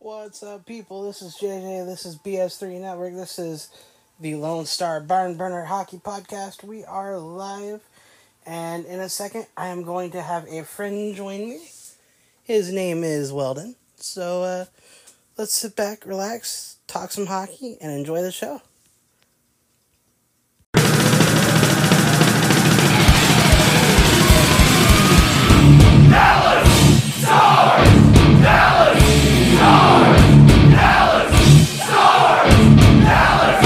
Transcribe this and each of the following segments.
What's up, people? This is JJ. This is BS3 Network. This is the Lone Star Barnburner Hockey Podcast. We are live, and in a second, I am going to have a friend join me. His name is Weldon. So, let's sit back, relax, talk some hockey, and enjoy the show. Dallas Stars! Dallas Stars! Dallas Stars! Dallas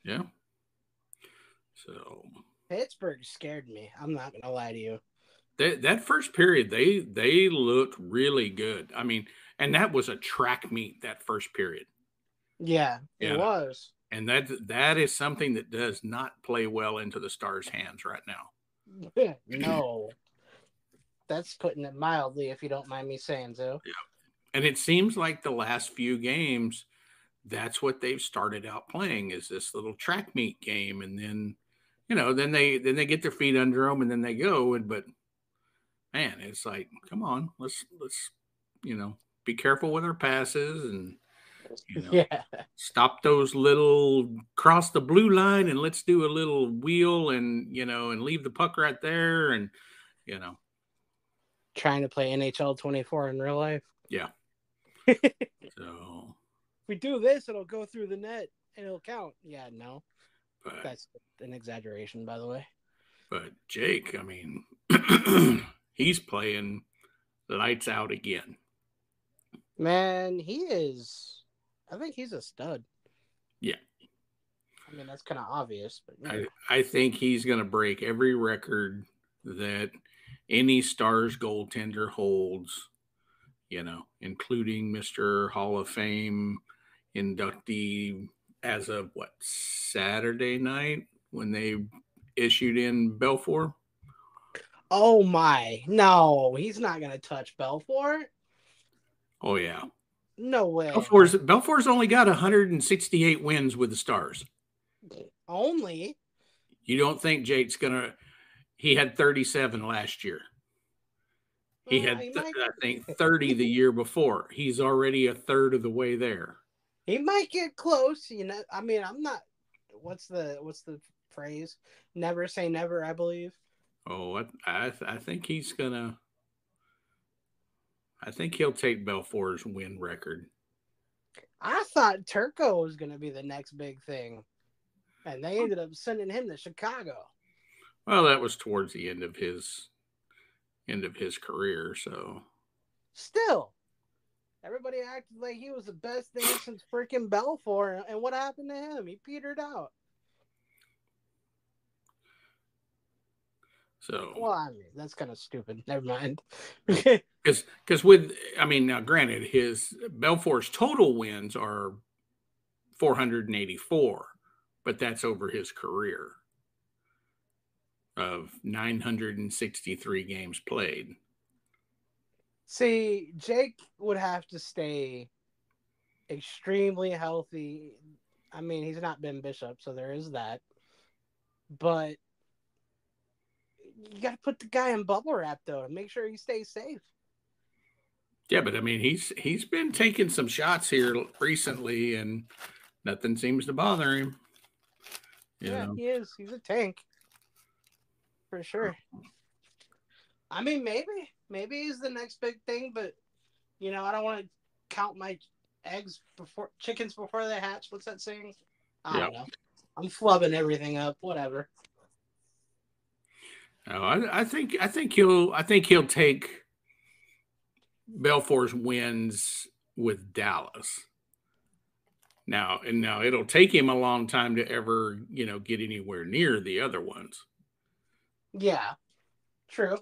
Yeah. So Pittsburgh scared me. I'm not going to lie to you. that first period, they looked really good. I mean, and that was a track meet, that first period. Yeah, it was. And that is something that does not play well into the Stars' hands right now. No. That's putting it mildly, if you don't mind me saying so. Yeah. And it seems like the last few games, that's what they've started out playing, is this little track meet game. And then, then they get their feet under them and then they go. But man, it's like, come on, let's be careful with our passes and stop those little cross the blue line and let's do a little wheel and leave the puck right there and trying to play NHL 24 in real life. Yeah. So if we do this, it'll go through the net and it'll count. Yeah, no. But that's an exaggeration, by the way. But Jake, I mean, he's playing lights out again. Man, he is. I think he's a stud. Yeah. I mean, that's kind of obvious. But I think he's going to break every record that any Stars goaltender holds, including Mr. Hall of Fame inductee as of Saturday night when they issued in Belfour. Oh my. No, he's not going to touch Belfour. Oh, yeah. No way. Belfour's only got 168 wins with the Stars. Only? You don't think Jake's going to... He had 37 last year. He had, I think, 30 the year before. He's already a third of the way there. He might get close, I mean, I'm not... What's the phrase? Never say never, I believe. Oh, I think he's going to... I think he'll take Belfour's win record. I thought Turco was going to be the next big thing. And they ended up sending him to Chicago. Well, that was towards the end of his career, so. Still, everybody acted like he was the best thing since freaking Belfour. And what happened to him? He petered out. So, well, I mean, that's kind of stupid. Never mind. Because now granted, his Belfour's total wins are 484, but that's over his career of 963 games played. See, Jake would have to stay extremely healthy. I mean, he's not Ben Bishop, so there is that. But you got to put the guy in bubble wrap, though, to make sure he stays safe. Yeah, but I mean, he's been taking some shots here recently, and nothing seems to bother him. He is. He's a tank. For sure. I mean, maybe he's the next big thing, but I don't want to count my chickens before they hatch. What's that saying? I don't know. I'm flubbing everything up. Whatever. Oh, I think he'll take Belfour's wins with Dallas. Now it'll take him a long time to ever, get anywhere near the other ones. Yeah, true.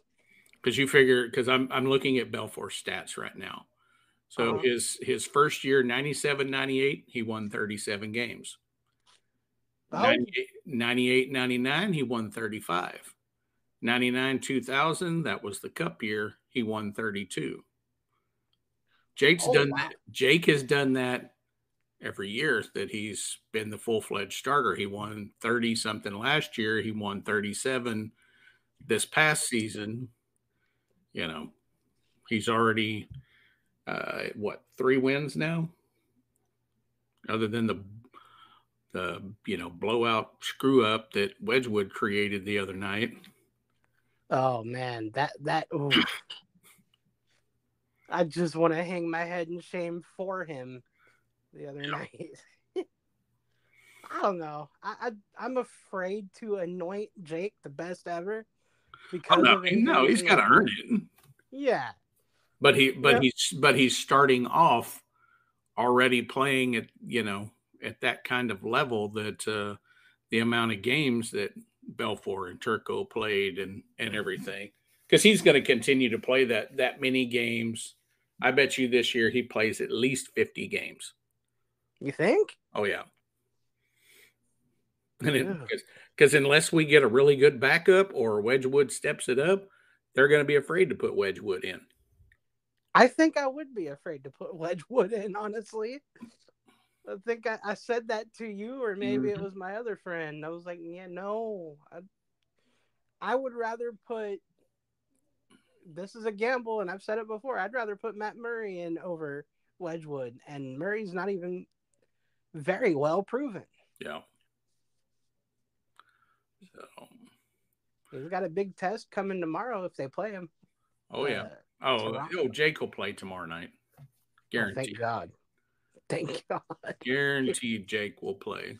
Because I'm looking at Belfour's stats right now. So Uh-huh. his first year, 97, 98, he won 37 games. Oh, 98, 99, he won 35. 99, 2000, that was the cup year, he won 32. Jake's oh done wow. that. Jake has done that every year that he's been the full-fledged starter. He won 30 something last year, he won 37 this past season. You know, he's already what, 3 wins now, other than the blowout screw up that Wedgwood created the other night. Oh man, that oof. I just want to hang my head in shame for him the other night. I don't know. I'm afraid to anoint Jake the best ever Oh because no, of no, injuries he's and got to earn whatnot. it. Yeah. But he but Yep. he's starting off already playing at that kind of level that the amount of games that Belfour and Turco played and everything, because he's going to continue to play that many games. I bet you this year he plays at least 50 games. You think? Oh yeah, and Ugh. because unless we get a really good backup or Wedgwood steps it up, they're going to be afraid to put Wedgwood in. I think I would be afraid to put Wedgwood in, honestly. I think I said that to you, or maybe it Mhm. was my other friend. I was like, yeah, no. I would rather put, this is a gamble, and I've said it before, I'd rather put Matt Murray in over Wedgwood, and Murray's not even very well proven. Yeah. So, He's got a big test coming tomorrow if they play him. oh yeah. Uh, Oh, Toronto. Jake will play tomorrow night. Oh, thank Guaranteed. God. Thank God. Guaranteed Jake will play.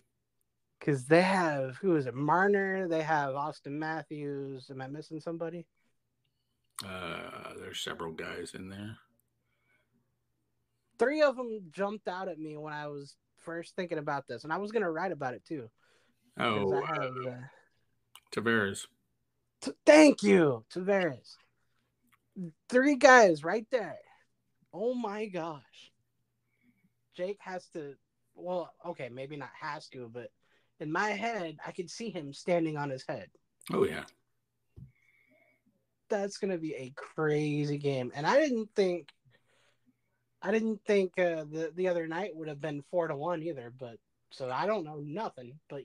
Because they have, who is it? Marner. They have Austin Matthews. Am I missing somebody? There's several guys in there. Three of them jumped out at me when I was first thinking about this, and I was going to write about it too. Because Oh, I have. Tavares. Thank you, Tavares. Three guys right there. Oh my gosh. Jake has to. Well, okay, maybe not has to, but in my head, I could see him standing on his head. Oh yeah. That's gonna be a crazy game, and I didn't think the other night would have been 4-1 either. But so I don't know nothing, but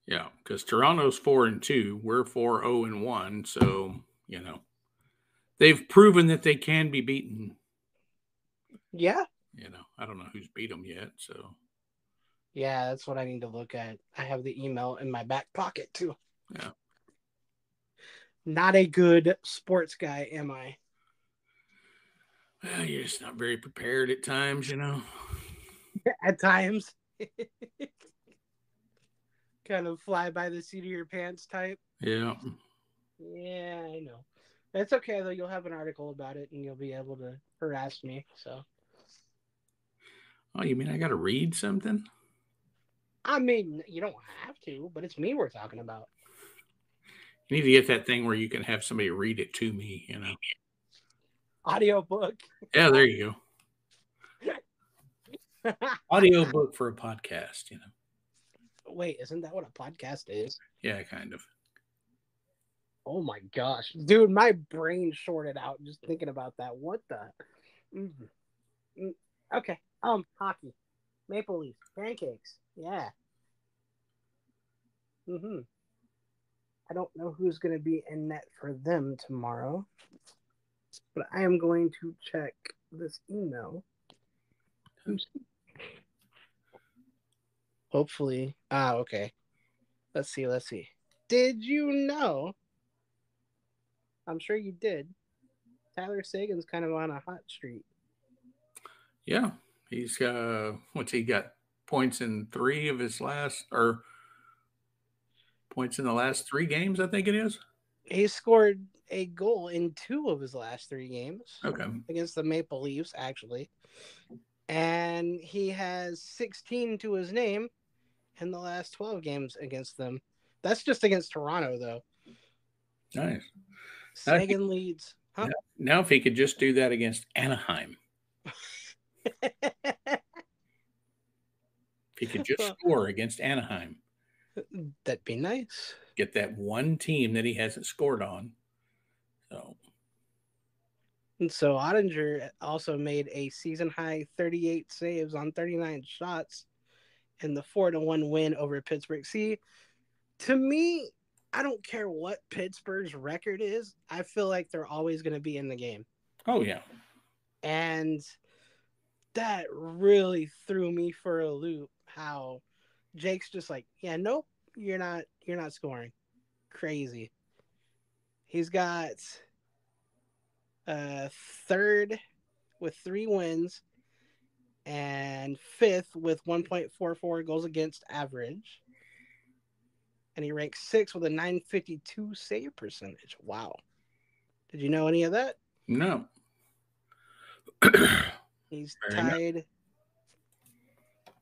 Yeah, because Toronto's 4-2. We're 4-0-1. So they've proven that they can be beaten. yeah, I don't know who's beat them yet. So yeah, that's what I need to look at. I have the email in my back pocket too. yeah. Not a good sports guy, am I? Well, you're just not very prepared at times. At times, kind of fly by the seat of your pants type. Yeah. Yeah, I know. That's okay though. You'll have an article about it, and you'll be able to harass me. So, Oh, you mean I got to read something? I mean, you don't have to, but it's me we're talking about. You need to get that thing where you can have somebody read it to me. Audiobook. Yeah, there you go. Audiobook for a podcast. Wait, isn't that what a podcast is? Yeah, kind of. Oh my gosh, dude, my brain shorted out just thinking about that. What the? Mm-hmm. Okay. Hockey, Maple Leafs, pancakes. Yeah. I don't know who's going to be in net for them tomorrow, but I am going to check this email. Hopefully. Okay. Let's see. Did you know? I'm sure you did. Tyler Sagan's kind of on a hot streak. Yeah, he's what's he got? Points in 3 of his last, or points in the last 3 games, I think it is. He scored a goal in 2 of his last 3 games. Okay. Against the Maple Leafs, actually. And he has 16 to his name in the last 12 games against them. That's just against Toronto, though. Nice. Sagan leads. Huh? Now, if he could just do that against Anaheim. If he could just score against Anaheim. That'd be nice. Get that one team that he hasn't scored on. So Ottinger also made a season-high 38 saves on 39 shots in the 4-1 win over Pittsburgh. See, to me, I don't care what Pittsburgh's record is. I feel like they're always going to be in the game. Oh, yeah. And that really threw me for a loop, how Jake's just like, yeah, nope, you're not scoring. Crazy. He's got third with 3 wins and 5th with 1.44 goals against average. And he ranks 6th with a 952 save percentage. Wow. Did you know any of that? No. He's tied. Nice.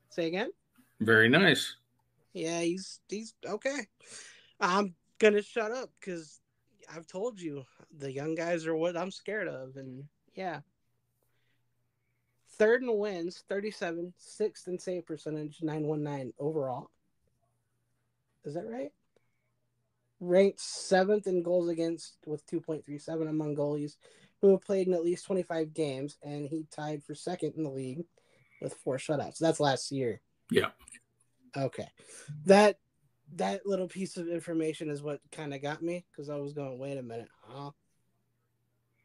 Say again? Very nice. Yeah, he's okay. I'm going to shut up because I've told you the young guys are what I'm scared of. And yeah. 3rd in wins, 37. 6th in save percentage, 919 overall. Is that right? Ranked 7th in goals against with 2.37 among goalies who have played in at least 25 games, and he tied for 2nd in the league with 4 shutouts. That's last year. Yeah. Okay. That little piece of information is what kind of got me, because I was going, wait a minute.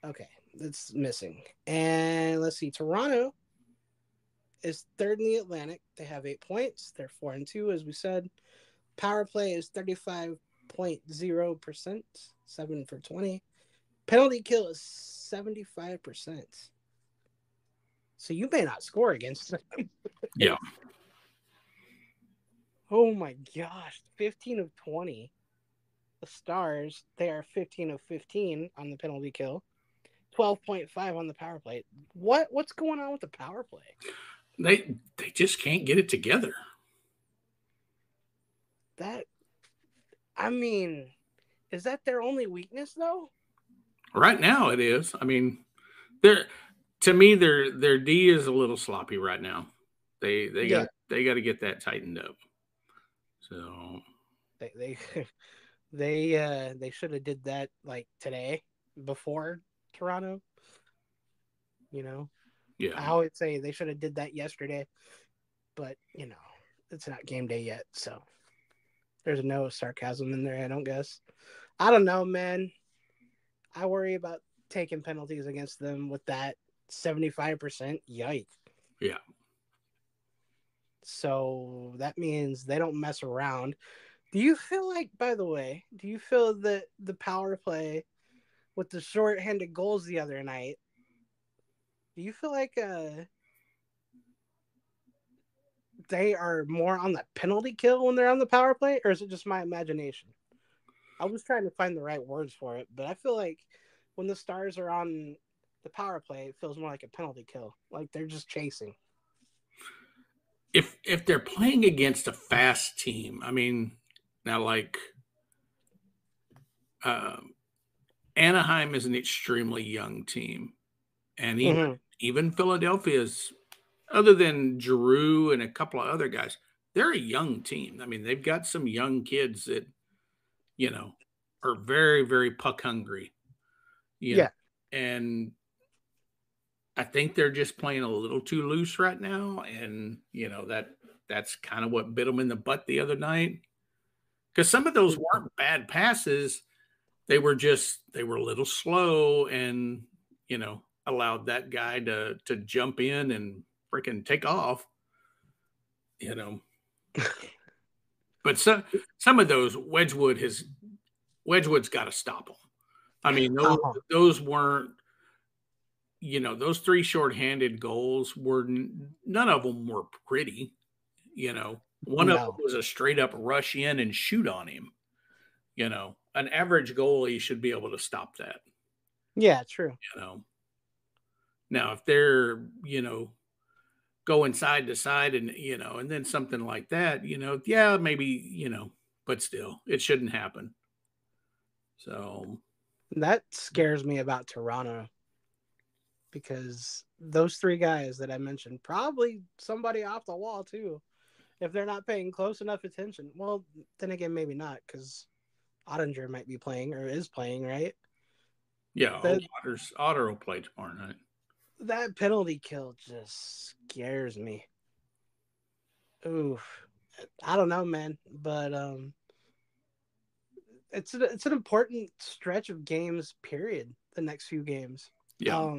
Okay, that's missing. And let's see, Toronto is 3rd in the Atlantic. They have 8 points. They're 4-2, as we said. Power play is 35.0%, 7 for 20. Penalty kill is 75%. So you may not score against them. Yeah. Oh my gosh. 15 of 20. The Stars, they are 15 of 15 on the penalty kill. 12.5 on the power play. What's going on with the power play? They just can't get it together. Is that their only weakness though? Right now it is. I mean, their D is a little sloppy right now. They got to get that tightened up. So they should have did that like today before Toronto. You know? Yeah. I always say they should have did that yesterday, but you know, it's not game day yet, so there's no sarcasm in there, I don't guess. I don't know, man. I worry about taking penalties against them with that 75%. Yikes. Yeah. So that means they don't mess around. Do you feel like, by the way, that the power play with the short-handed goals the other night, do you feel like they are more on the penalty kill when they're on the power play, or is it just my imagination? I was trying to find the right words for it, but I feel like when the Stars are on the power play, it feels more like a penalty kill. Like they're just chasing. If they're playing against a fast team, I mean, now like Anaheim is an extremely young team, and even Philadelphia's, other than Giroux and a couple of other guys, they're a young team. I mean, they've got some young kids that, you know, are very, very puck hungry. Yeah. And I think they're just playing a little too loose right now. And, you know, that's kind of what bit them in the butt the other night. Because some of those weren't bad passes. They were a little slow and, you know, allowed that guy to jump in and freaking take off, you know. But some of those Wedgwood's got to stop them. I mean, those weren't, you know, those 3 shorthanded goals none of them were pretty, you know. One of them was a straight up rush in and shoot on him, An average goalie should be able to stop that. Yeah, true. Now if they're going side to side and then something like that, yeah, maybe, but still, it shouldn't happen. So that scares me about Toronto, because those three guys that I mentioned, probably somebody off the wall too, if they're not paying close enough attention. Well, then again, maybe not, because Ottinger might be playing or is playing, right? yeah, That Otter will play tomorrow night. that penalty kill just scares me. Oof. I don't know, man, but it's an important stretch of games. Period. The next few games. Yeah.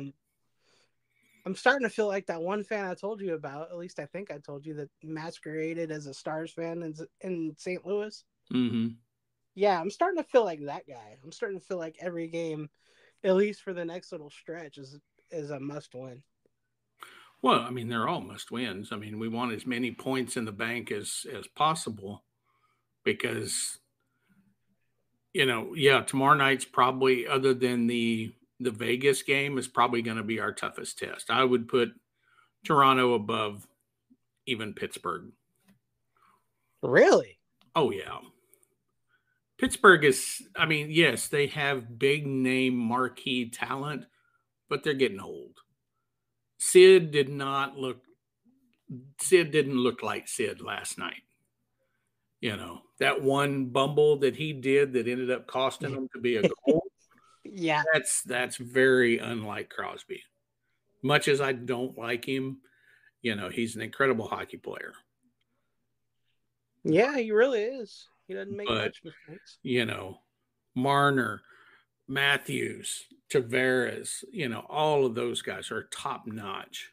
I'm starting to feel like that one fan I told you about. At least I think I told you, that masqueraded as a Stars fan in St. Louis. Mm-hmm. Yeah, I'm starting to feel like that guy. I'm starting to feel like every game, at least for the next little stretch, is a must win. Well, I mean, they're all must wins. I mean, we want as many points in the bank as possible because yeah, tomorrow night's probably, other than the Vegas game, is probably going to be our toughest test. I would put Toronto above even Pittsburgh. Really? Oh yeah. Pittsburgh is, I mean, yes, they have big name marquee talent, but they're getting old. Sid didn't look like Sid last night. That one bumble that he did that ended up costing him to be a goal. Yeah. That's very unlike Crosby. Much as I don't like him, he's an incredible hockey player. Yeah, he really is. He doesn't make But, much mistakes. Marner, Matthews, Tavares, all of those guys are top notch.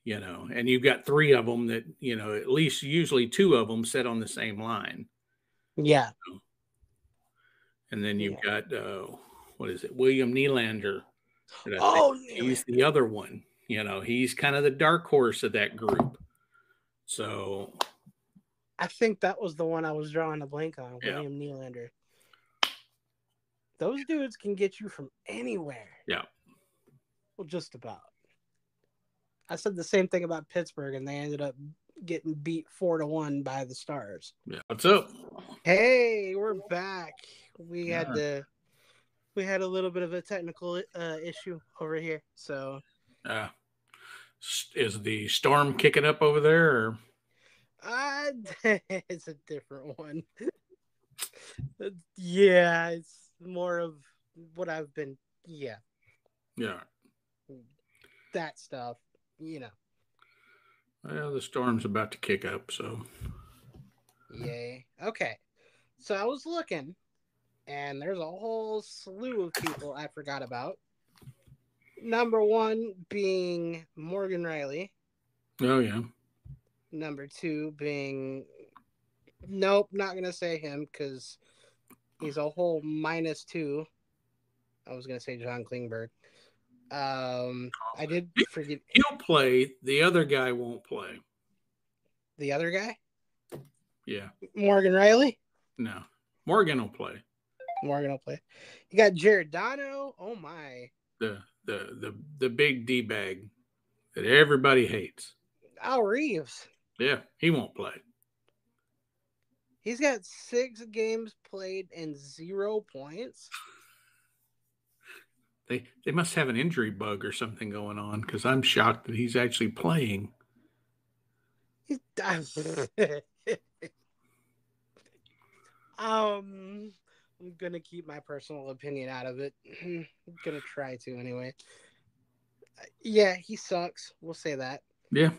And you've got three of them that, at least usually two of them sit on the same line. Yeah. And then you've got, what is it, William Nylander. Oh, he's the other one. He's kind of the dark horse of that group. So I think that was the one I was drawing a blank on, yeah. William Nylander. Those dudes can get you from anywhere. Yeah. Well, just about. I said the same thing about Pittsburgh, and they ended up getting beat 4-1 by the Stars. Yeah. What's up? Hey, we're back. We had a little bit of a technical issue over here. So, is the storm kicking up over there? Or? It's a different one. Yeah, it's more of what I've been. Yeah. Yeah. That stuff, Well, the storm's about to kick up, so. Yay. Okay. So I was looking, and there's a whole slew of people I forgot about. Number one being Morgan Riley. Oh, yeah. Number two being, nope, not going to say him because he's a whole -2. I was going to say John Klingberg. I did forget. He'll play. The other guy won't play. The other guy? Yeah. Morgan Riley? No. Morgan will play. Morgan will play. You got Giordano. Oh, my. The big D-bag that everybody hates. Al Reeves. Yeah, he won't play. He's got 6 games played and 0 points. They must have an injury bug or something going on, because I'm shocked that he's actually playing. I'm gonna keep my personal opinion out of it. I'm gonna try to anyway. Yeah, he sucks. We'll say that. Yeah,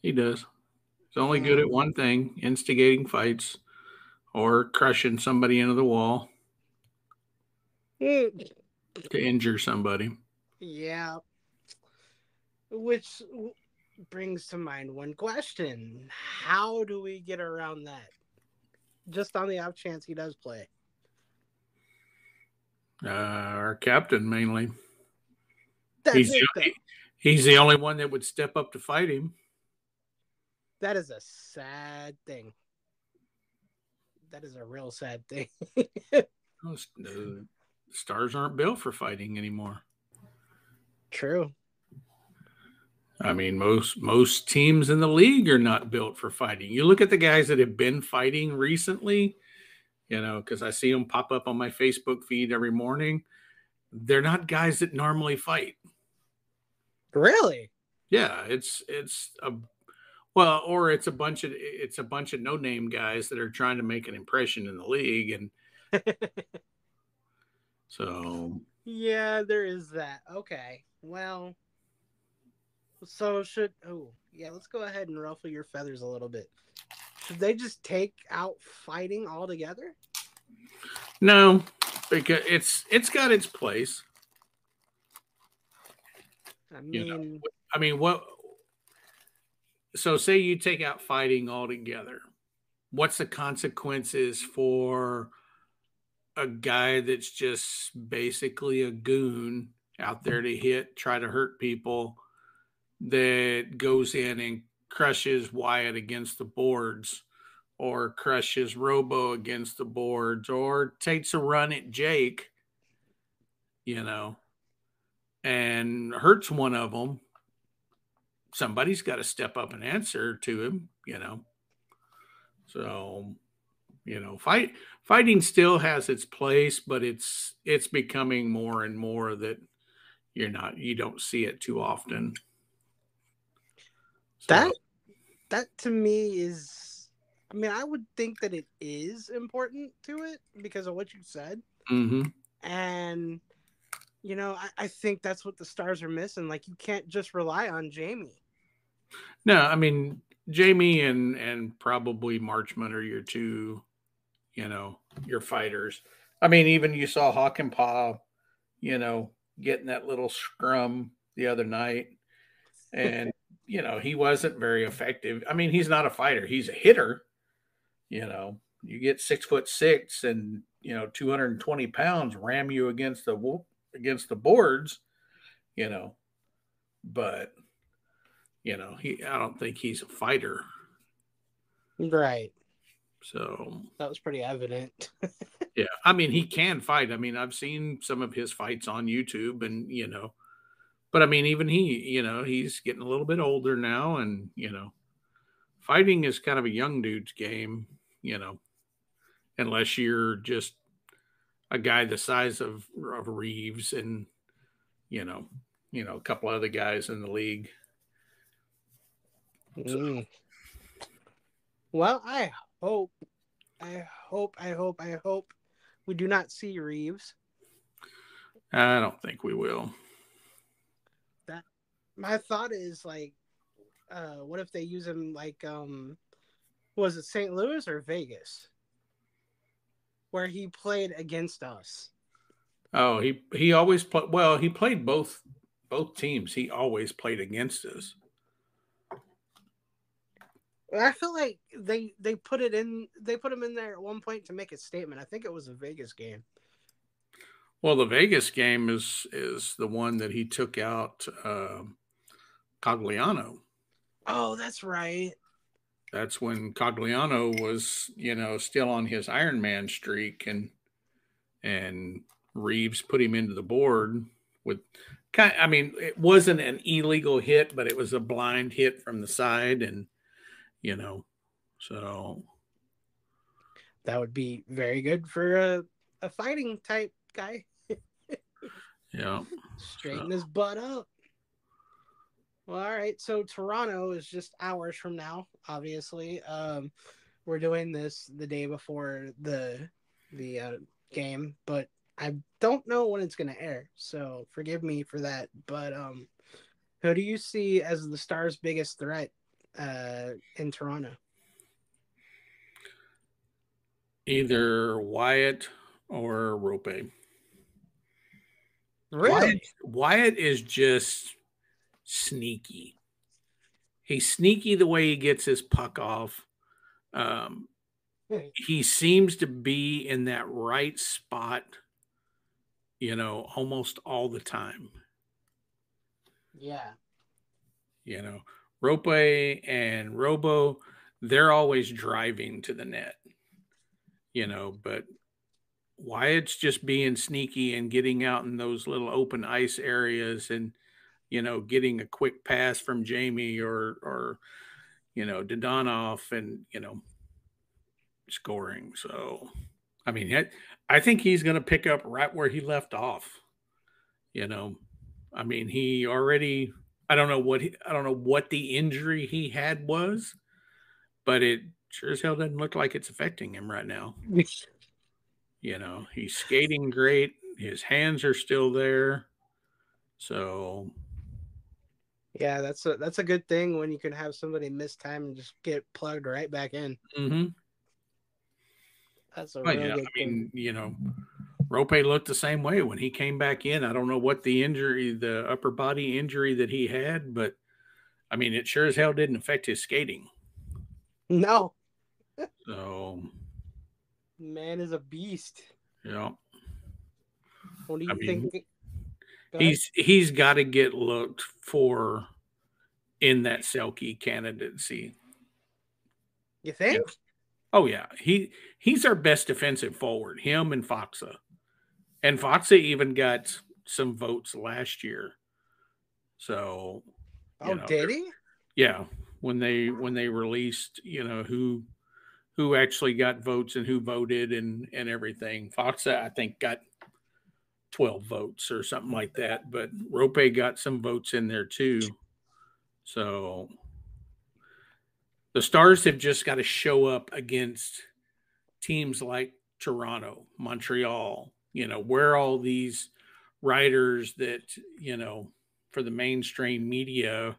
he does. He's only good at one thing: instigating fights or crushing somebody into the wall to injure somebody. Yeah. Which brings to mind one question. How do we get around that? Just on the off chance he does play. Our captain, mainly. He's the only one that would step up to fight him. That is a sad thing. That is a real sad thing. The stars aren't built for fighting anymore. True. I mean, most teams in the league are not built for fighting. You look at the guys that have been fighting recently, because I see them pop up on my Facebook feed every morning. They're not guys that normally fight. Really? Yeah, it's or it's a bunch of no name guys that are trying to make an impression in the league, and so Yeah, there is that. Okay. Well, so let's go ahead and ruffle your feathers a little bit. Should they just take out fighting altogether? no, because it's got its place. I mean, What? So, say you take out fighting altogether. What's the consequences for a guy that's just basically a goon out there to try to hurt people, that goes in and crushes Wyatt against the boards, or crushes Robo against the boards, or takes a run at Jake, and hurts one of them? Somebody's got to step up and answer to him. So, fighting still has its place, but it's becoming more and more that you don't see it too often. So, that to me is, I mean, I would think that it is important to it because of what you said. mm-hmm. And I think that's what the Stars are missing. Like, you can't just rely on Jamie. No, I mean, Jamie and probably Marchman are your two, your fighters. I mean, even you saw Hawk and Paw, getting that little scrum the other night, and he wasn't very effective. I mean, he's not a fighter; he's a hitter. You get 6'6" and 220 pounds, ram you against the boards, but I don't think he's a fighter. Right. So that was pretty evident. Yeah, I mean, he can fight. I mean, I've seen some of his fights on YouTube, and but I mean, even he's getting a little bit older now, and fighting is kind of a young dude's game, unless you're just a guy the size of Reeves and a couple other guys in the league. Mm. Well, I hope we do not see Reeves. I don't think we will. My thought is, like, what if they use him like, was it St. Louis or Vegas, where he played against us? Oh, he always played. Well, he played both teams. He always played against us. I feel like they put him in there at one point to make a statement. I think it was a Vegas game. Well, the Vegas game is the one that he took out Cogliano. Oh, that's right. That's when Cogliano was, still on his Iron Man streak, and Reeves put him into the board with I mean, it wasn't an illegal hit, but it was a blind hit from the side, and so that would be very good for a fighting type guy. Yeah. Straighten his butt up. Well, all right. So Toronto is just hours from now, obviously. We're doing this the day before the game, but I don't know when it's going to air. So forgive me for that. But who do you see as the Stars' biggest threat in Toronto? Either Wyatt or Rope. Really? Wyatt is just sneaky. He's sneaky the way he gets his puck off. He seems to be in that right spot, almost all the time. Yeah. Rope and Robo, they're always driving to the net. but Wyatt's just being sneaky and getting out in those little open ice areas and, getting a quick pass from Jamie or Dodonov and, scoring. So, I mean, I think he's going to pick up right where he left off. You know, I mean, he already. I don't know what the injury he had was, but it sure as hell doesn't look like it's affecting him right now. He's skating great. His hands are still there. So Yeah, that's a good thing when you can have somebody miss time and just get plugged right back in. mm-hmm. That's a Oh, real yeah, good I thing. mean, Rope looked the same way when he came back in. I don't know what the upper body injury that he had, but I mean, it sure as hell didn't affect his skating. No, So, man is a beast. yeah, What do I you mean, think? Go ahead. he's got to get looked for in that Selke candidacy. You Yeah. think? Oh yeah, he's our best defensive forward. Him and Foxa, and Foxa even got some votes last year. So, Oh, did he? yeah, when they released, who actually got votes and who voted and everything. Foxa, I think, got 12 votes or something like that, but Rope got some votes in there too. So the Stars have just got to show up against teams like Toronto, Montreal, where all these writers that, for the mainstream media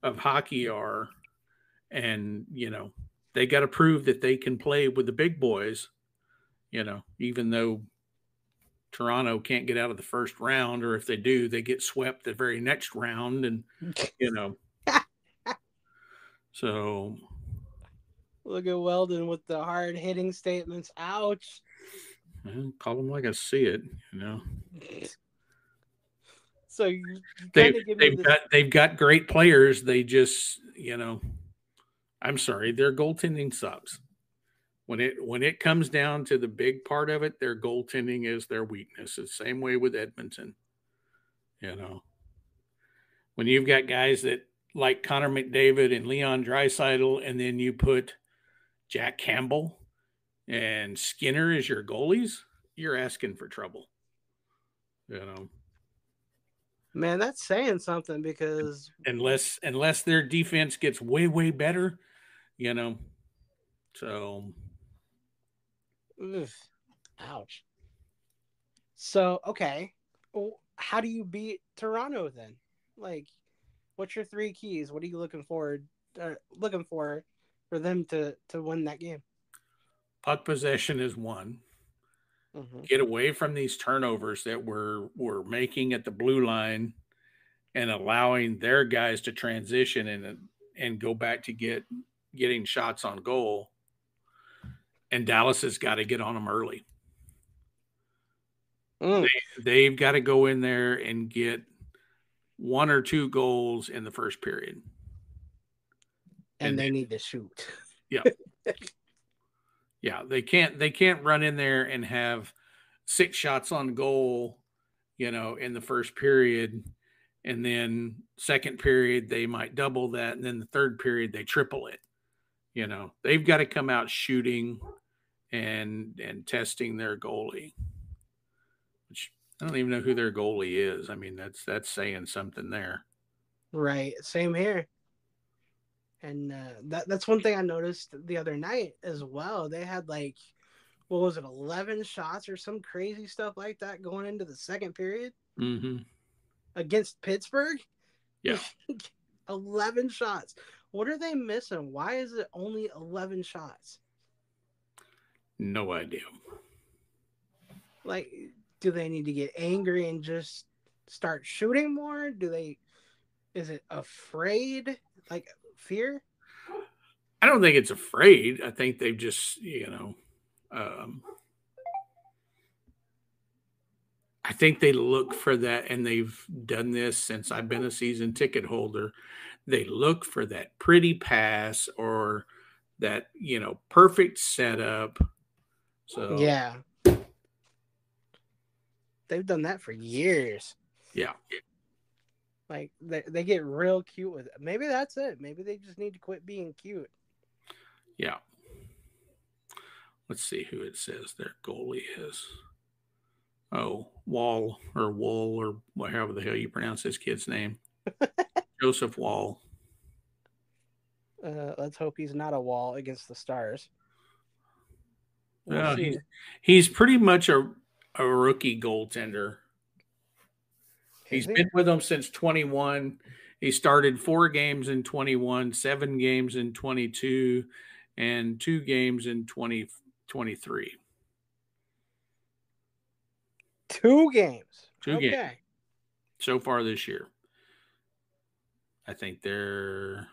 of hockey are. And, they got to prove that they can play with the big boys, even though Toronto can't get out of the first round, or if they do, they get swept the very next round. And, you know, so. Look at Weldon with the hard hitting statements. Ouch. Well, call them like I see it, So you kind of give me this. They've got great players. They just, I'm sorry, their goaltending sucks. When it comes down to the big part of it, their goaltending is their weakness. It's the same way with Edmonton. When you've got guys that like Connor McDavid and Leon Draisaitl, and then you put Jack Campbell and Skinner as your goalies, you're asking for trouble. Man, that's saying something because unless their defense gets way better, So, ugh, ouch. So okay, well, how do you beat Toronto then? Like, what's your three keys? What are you looking for them to win that game? puck possession is one. Mm-hmm. Get away from these turnovers that we're making at the blue line, and allowing their guys to transition and go back to getting shots on goal. And Dallas has got to get on them early. They've got to go in there and get one or two goals in the first period. And they need to shoot. Yeah. Yeah, they can't run in there and have 6 shots on goal, in the first period, and then second period they might double that, and then the third period they triple it. They've got to come out shooting and testing their goalie. Which I don't even know who their goalie is. I mean, that's saying something there. Right. Same here. And that's one thing I noticed the other night as well. They had like, what was it, 11 shots or some crazy stuff like that going into the second period against Pittsburgh. Yeah. 11 shots. What are they missing? Why is it only 11 shots? No idea. Like, do they need to get angry and just start shooting more? Is it afraid? Like, fear? I don't think it's afraid. I think they've just, I think they look for that, and they've done this since I've been a season ticket holder. They look for that pretty pass or that, perfect setup So Yeah. They've done that for years. yeah, Like they get real cute with it. Maybe that's it. Maybe they just need to quit being cute. yeah. Let's see who it says their goalie is. Oh, Wall or Wool or whatever the hell you pronounce this kid's name. Joseph Wall. Let's hope he's not a wall against the Stars. We'll Well, see. he's pretty much a rookie goaltender. Is He's he? been with them since 21. He started 4 games in 21, 7 games in 22, and 2 games in 2023. 2 games. 2 games Okay. so far this year. I think they're.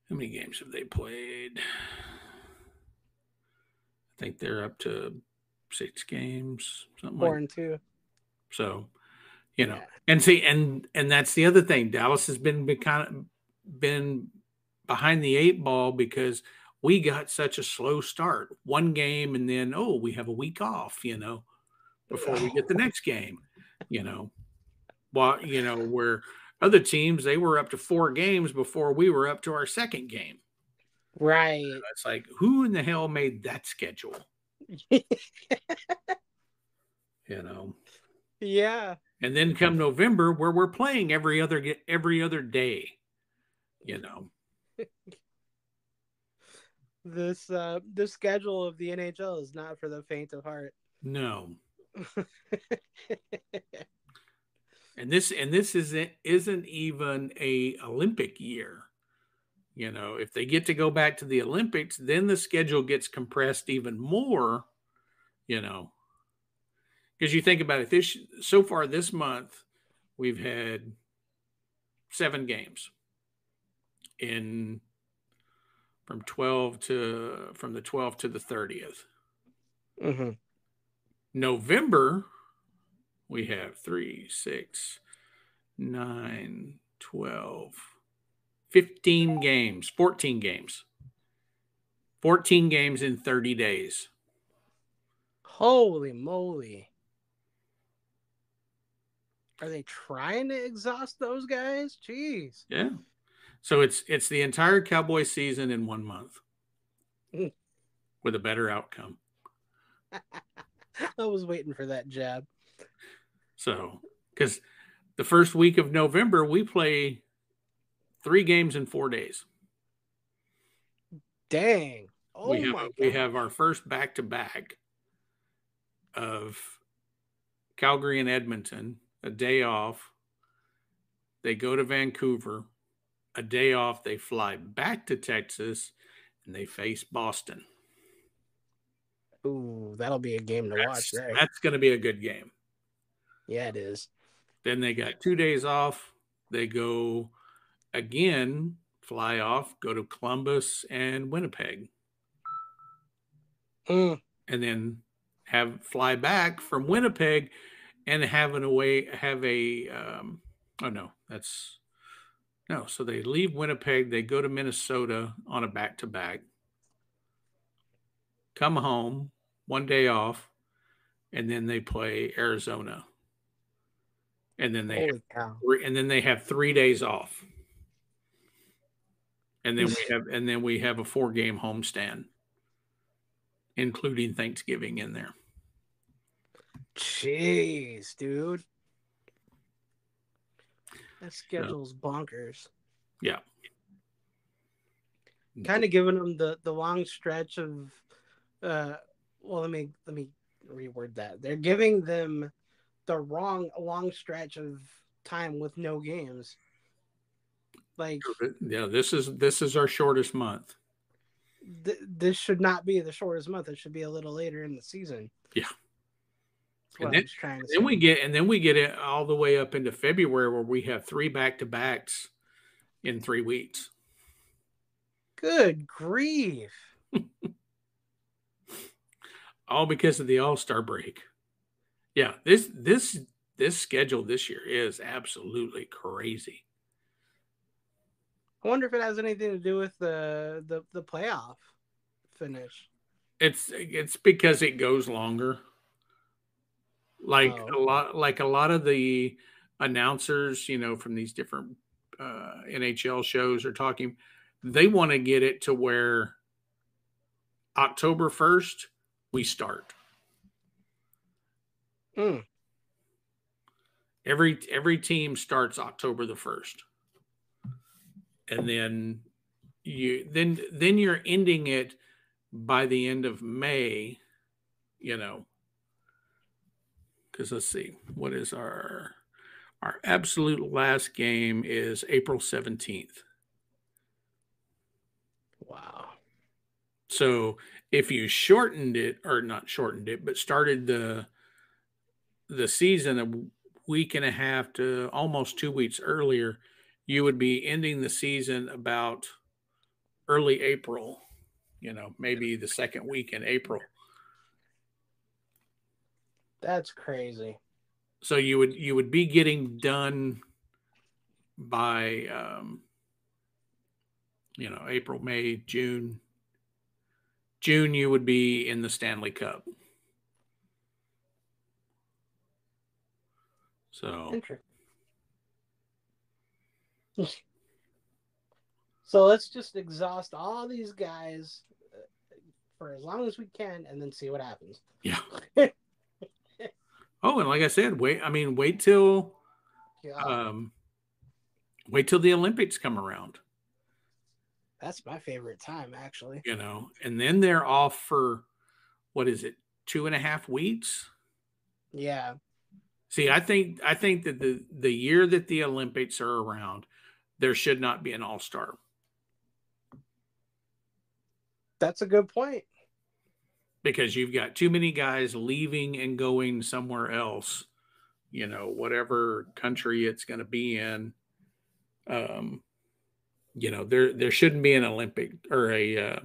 How many games have they played? I think they're up to 6 games, something 4 like and 2. that. So, Yeah. and see, and that's the other thing. Dallas has been behind the 8 ball because we got such a slow start. 1 game, and then we have a week off. Before we get the next game. Where other teams they were up to 4 games before we were up to our second game. Right. It's like, who in the hell made that schedule? Yeah. And then come November, where we're playing every other day. This schedule of the NHL is not for the faint of heart. No. And this isn't even a Olympic year. If they get to go back to the Olympics, then the schedule gets compressed even more. Because you think about it, so far this month, we've had 7 games from the 12th to the 30th. Mm-hmm. November, we have 3, 6, 9, 12, 15 games, 14 games. 14 games in 30 days. Holy moly. Are they trying to exhaust those guys? Jeez. Yeah. So it's the entire Cowboy season in 1 month with a better outcome. I was waiting for that jab. So, because the first week of November, we play 3 games in 4 days. Dang. Oh my God. We have our first back-to-back of Calgary and Edmonton, a day off. They go to Vancouver, a day off. They fly back to Texas, and they face Boston. Ooh, that'll be a game to watch there. That's going to be a good game. Yeah, it is. Then they got 2 days off. They go again, fly off, go to Columbus and Winnipeg. Mm. And then fly back from Winnipeg and so they leave Winnipeg, they go to Minnesota on a back-to-back, come home, 1 day off, and then they play Arizona. And then they have 3 days off. And then we have a 4-game homestand, including Thanksgiving in there. Jeez, dude. That schedule's bonkers. Yeah. Kind of giving them the long stretch of let me reword that. They're giving them the wrong long stretch of time with no games. Like, yeah, this is our shortest month. This should not be the shortest month. It should be a little later in the season. Yeah. That's what I was trying to say. Then we get it all the way up into February where we have 3 back-to-backs in 3 weeks. Good grief. All because of the All-Star break. Yeah, this schedule this year is absolutely crazy. I wonder if it has anything to do with the playoff finish. It's because it goes longer. Oh, Like a lot of the announcers, from these different NHL shows are talking. They want to get it to where October 1st we start. mm, Every team starts October the 1st, and then you're ending it by the end of May. You know, because let's see, what is our absolute last game is April 17th. wow. So if you shortened it, or not shortened it, but started the season a week and a half to almost 2 weeks earlier, you would be ending the season about early April, maybe the second week in April. That's crazy. So you would be getting done by April, May, June. June you would be in the Stanley Cup. So Interesting. So let's just exhaust all these guys for as long as we can, and then see what happens. yeah. Oh, and like I said, wait till Yeah, um, wait till the Olympics come around. that's my favorite time, actually. And then they're off for what is it, 2.5 weeks? Yeah, See, I think that the year that the Olympics are around, there should not be an all-star. that's a good point. Because you've got too many guys leaving and going somewhere else, whatever country it's going to be in. There shouldn't be an Olympic or a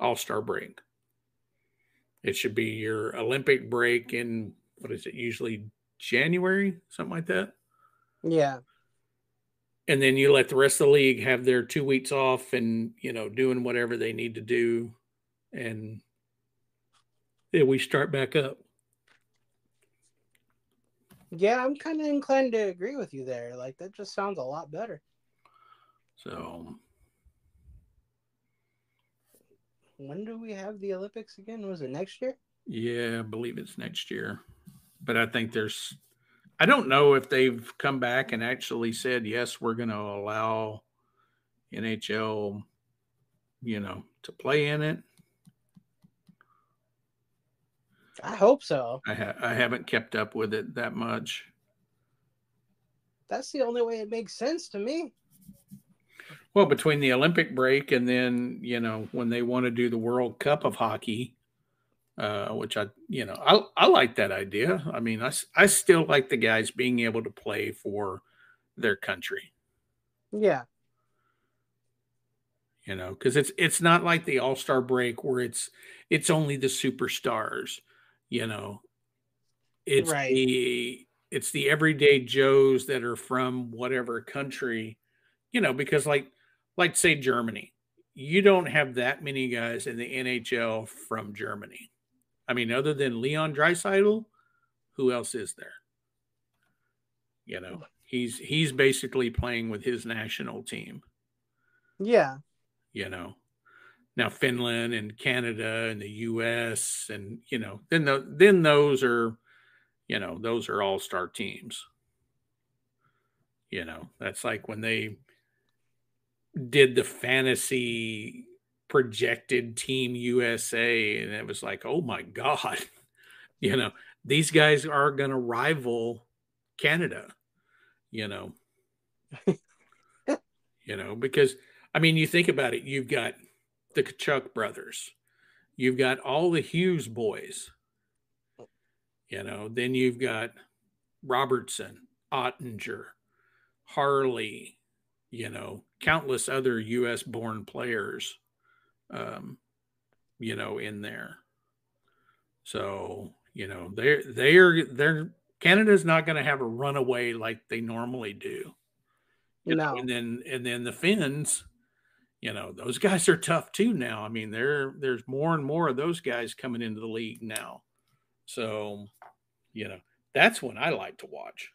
all-star break. It should be your Olympic break in, what is it, usually January, something like that. Yeah, And then you let the rest of the league have their 2 weeks off and, doing whatever they need to do. And then we start back up. yeah, I'm kind of inclined to agree with you there. Like, that just sounds a lot better. So, When do we have the Olympics again? Was it next year? yeah, I believe it's next year. But I don't know if they've come back and actually said, yes, we're going to allow NHL, to play in it. I hope so. I haven't kept up with it that much. That's the only way it makes sense to me. Well, between the Olympic break and then, when they want to do the World Cup of hockey, which I like that idea. I mean, I still like the guys being able to play for their country. Yeah, Because it's not like the All-Star break where it's only the superstars. You know, it's right. the everyday Joes that are from whatever country. Because like say Germany, you don't have that many guys in the NHL from Germany. I mean, other than Leon Draisaitl, who else is there? He's basically playing with his national team. Yeah, Now Finland and Canada and the U.S. and then those are all-star teams. That's like when they did the fantasy projected team USA, and it was like, oh my god, these guys are going to rival Canada. Because I mean, you think about it, you've got the Kachuk brothers, you've got all the Hughes boys, then you've got Robertson, Ottinger, Harley, countless other U.S. born players, in there. So, they're Canada's not going to have a runaway like they normally do. no. And then the Finns, those guys are tough too now. I mean, there's more and more of those guys coming into the league now. So, you know, that's when I like to watch.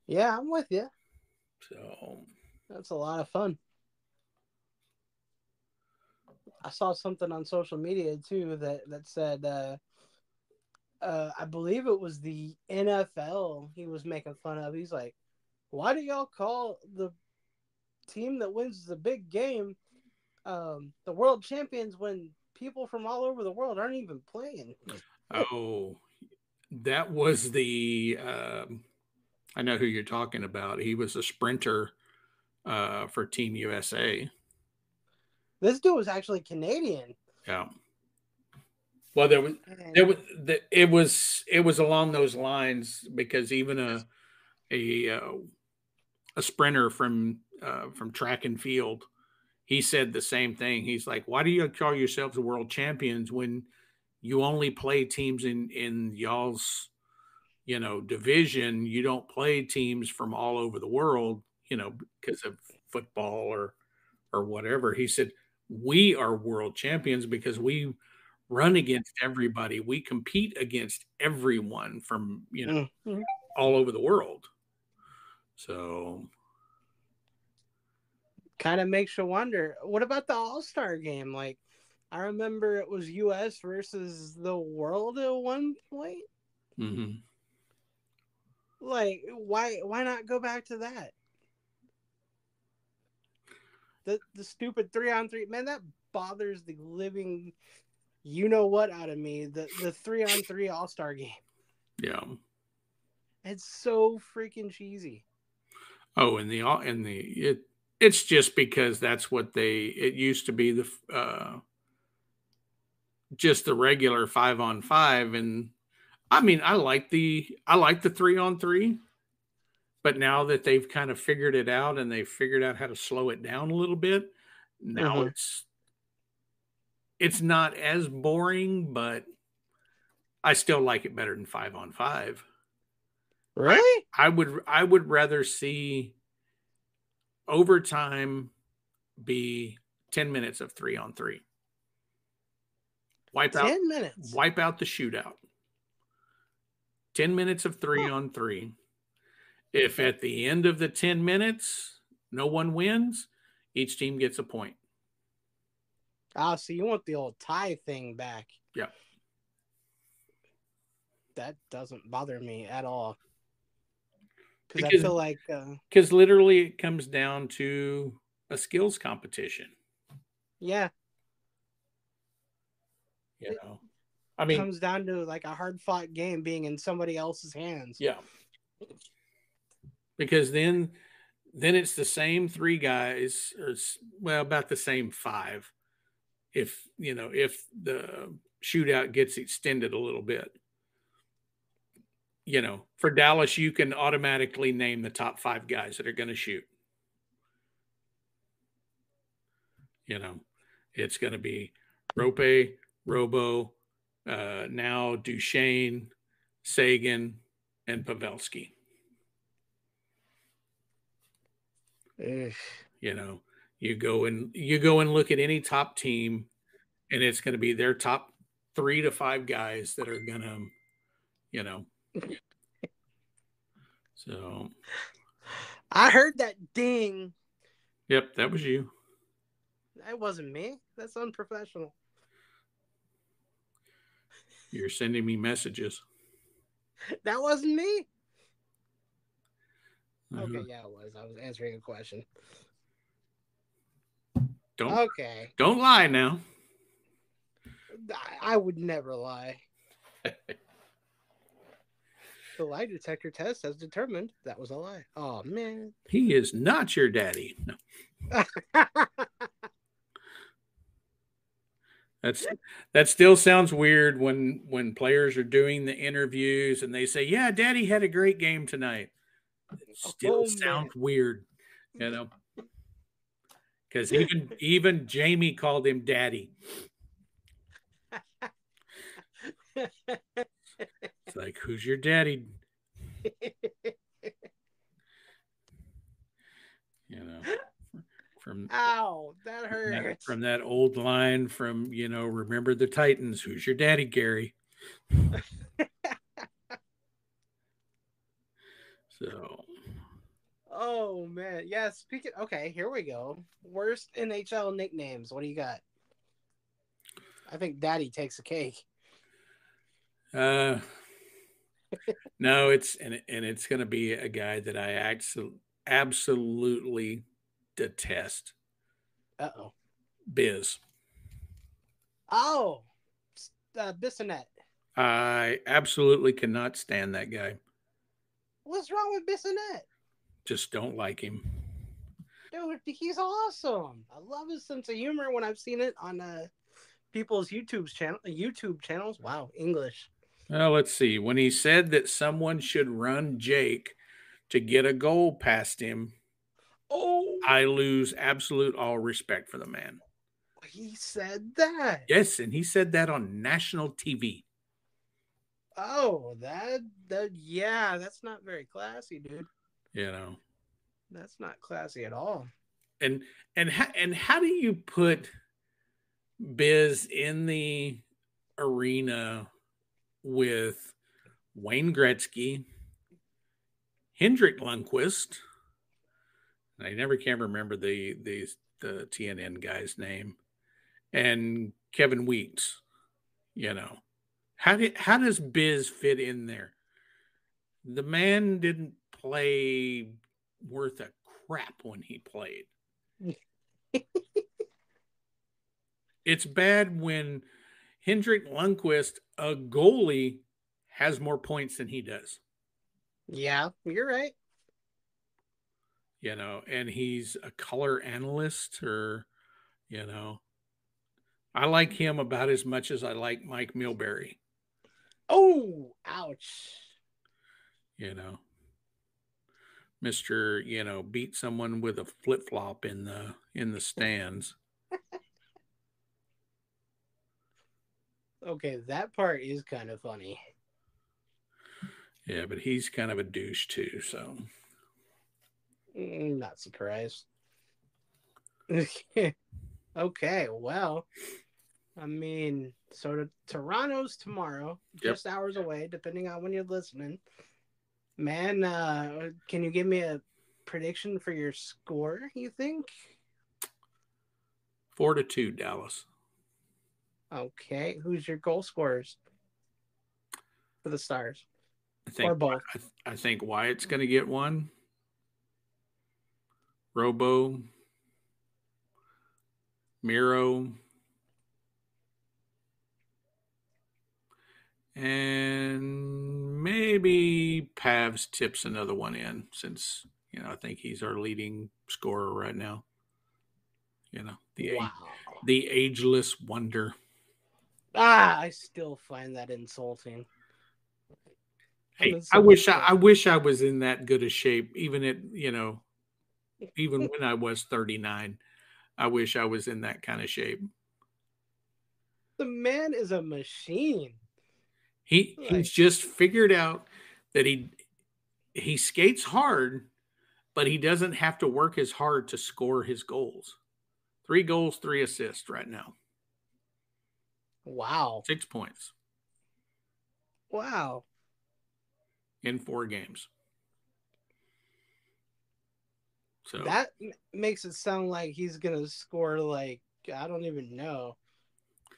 Yeah, I'm with you. So That's a lot of fun. I saw something on social media too that said I believe it was the NFL he was making fun of. He's like, why do y'all call the team that wins the big game the world champions when people from all over the world aren't even playing? oh, that was the I know who you're talking about. He was a sprinter for Team USA. This dude was actually Canadian. Yeah. Well, it was along those lines because even a uh, a sprinter from track and field, he said the same thing. He's like, "Why do you call yourselves the world champions when you only play teams in y'all's division? You don't play teams from all over the world, because of football or whatever." He said, "We are world champions because we run against everybody. We compete against everyone from Mm-hmm. all over the world." So Kind of makes you wonder, what about the All-Star game? Like, I remember it was US versus the world at one point. mhm. Like, why not go back to that? The stupid 3-on-3, man, that bothers the living you know what out of me. The 3-on-3 All-Star game. Yeah. It's so freaking cheesy. Oh, it's just because that's what it used to be, the just the regular 5-on-5. And I mean, I like the 3-on-3, but now that they've kind of figured it out and they've figured out how to slow it down a little bit, now Mm-hmm. it's not as boring, but I still like it better than 5-on-5. Really? I would rather see overtime be 10 minutes of 3-on-3. Wipe out 10 minutes. wipe out the shootout. 10 minutes of 3-on-3. If at the end of the 10 minutes no one wins, each team gets a point. Ah, so you want the old tie thing back. Yeah. That doesn't bother me at all. Because I Because feel like because literally it comes down to a skills competition. yeah, You it know, I mean, comes down to like a hard fought game being in somebody else's hands. yeah, because then it's the same three guys, or well, about the same five. If the shootout gets extended a little bit, for Dallas, you can automatically name the top five guys that are going to shoot. It's going to be Rope, Robo, now Duchesne, Sagan, and Pavelski. Ugh. You go and look at any top team, and it's going to be their top 3 to 5 guys that are going to, So, I heard that ding. yep, that was you. That wasn't me. That's unprofessional. You're sending me messages. That wasn't me. Uh-huh. Okay, yeah, it was. I was answering a question. Okay. Don't lie now. I would never lie. The lie detector test has determined that was a lie. Oh, man. He is not your daddy. No. That still sounds weird when players are doing the interviews and they say, "Yeah, Daddy had a great game tonight." It still sounds weird, because even Jamie called him Daddy. It's like, who's your daddy? from that old line from, remember the Titans, who's your daddy, Gary? So, Oh man, yeah. Speaking. Okay, here we go. Worst NHL nicknames. What do you got? I think Daddy takes a cake. uh, no, it's going to be a guy that I absolutely detest. Uh-oh. Biz. Oh, Bissonette. I absolutely cannot stand that guy. What's wrong with Bissonette? Just don't like him. Dude, he's awesome. I love his sense of humor when I've seen it on people's YouTube channels. Wow, English. Well, let's see. When he said that someone should run Jake to get a goal past him, Oh, I lose absolute all respect for the man. he said that. Yes, and he said that on national TV. Oh, that yeah, that's not very classy, dude. You know, That's not classy at all. and how do you put Biz in the arena with Wayne Gretzky, Hendrik Lundqvist? I never can remember the TNN guy's name, and Kevin Weeks. You know, how does Biz fit in there? The man didn't play worth a crap when he played. It's bad when Hendrik Lundqvist, a goalie, has more points than he does. Yeah, you're right. And he's a color analyst you know, I like him about as much as I like Mike Milbury. Oh, ouch. You know, Mister, beat someone with a flip flop in the stands. Okay, that part is kind of funny. Yeah, but he's kind of a douche too. So Not surprised. Okay, well, I mean, Toronto's tomorrow, Yep. just hours away, depending on when you're listening. Man, can you give me a prediction for your score, you think? 4-2 Dallas. Okay, who's your goal scorers for the Stars? I think Or both? I think Wyatt's going to get one. Robo, Miro, and maybe Pavs tips another one in since I think he's our leading scorer right now. Wow. The ageless wonder. I still find that insulting. Hey, I wish I was in that good a shape, even even when I was 39. I wish I was in that kind of shape. The man is a machine. He's just figured out that he skates hard, but he doesn't have to work as hard to score his goals. 3 goals, 3 assists right now. Wow. 6 points. Wow. In 4 games. So that makes it sound like he's gonna score I don't even know.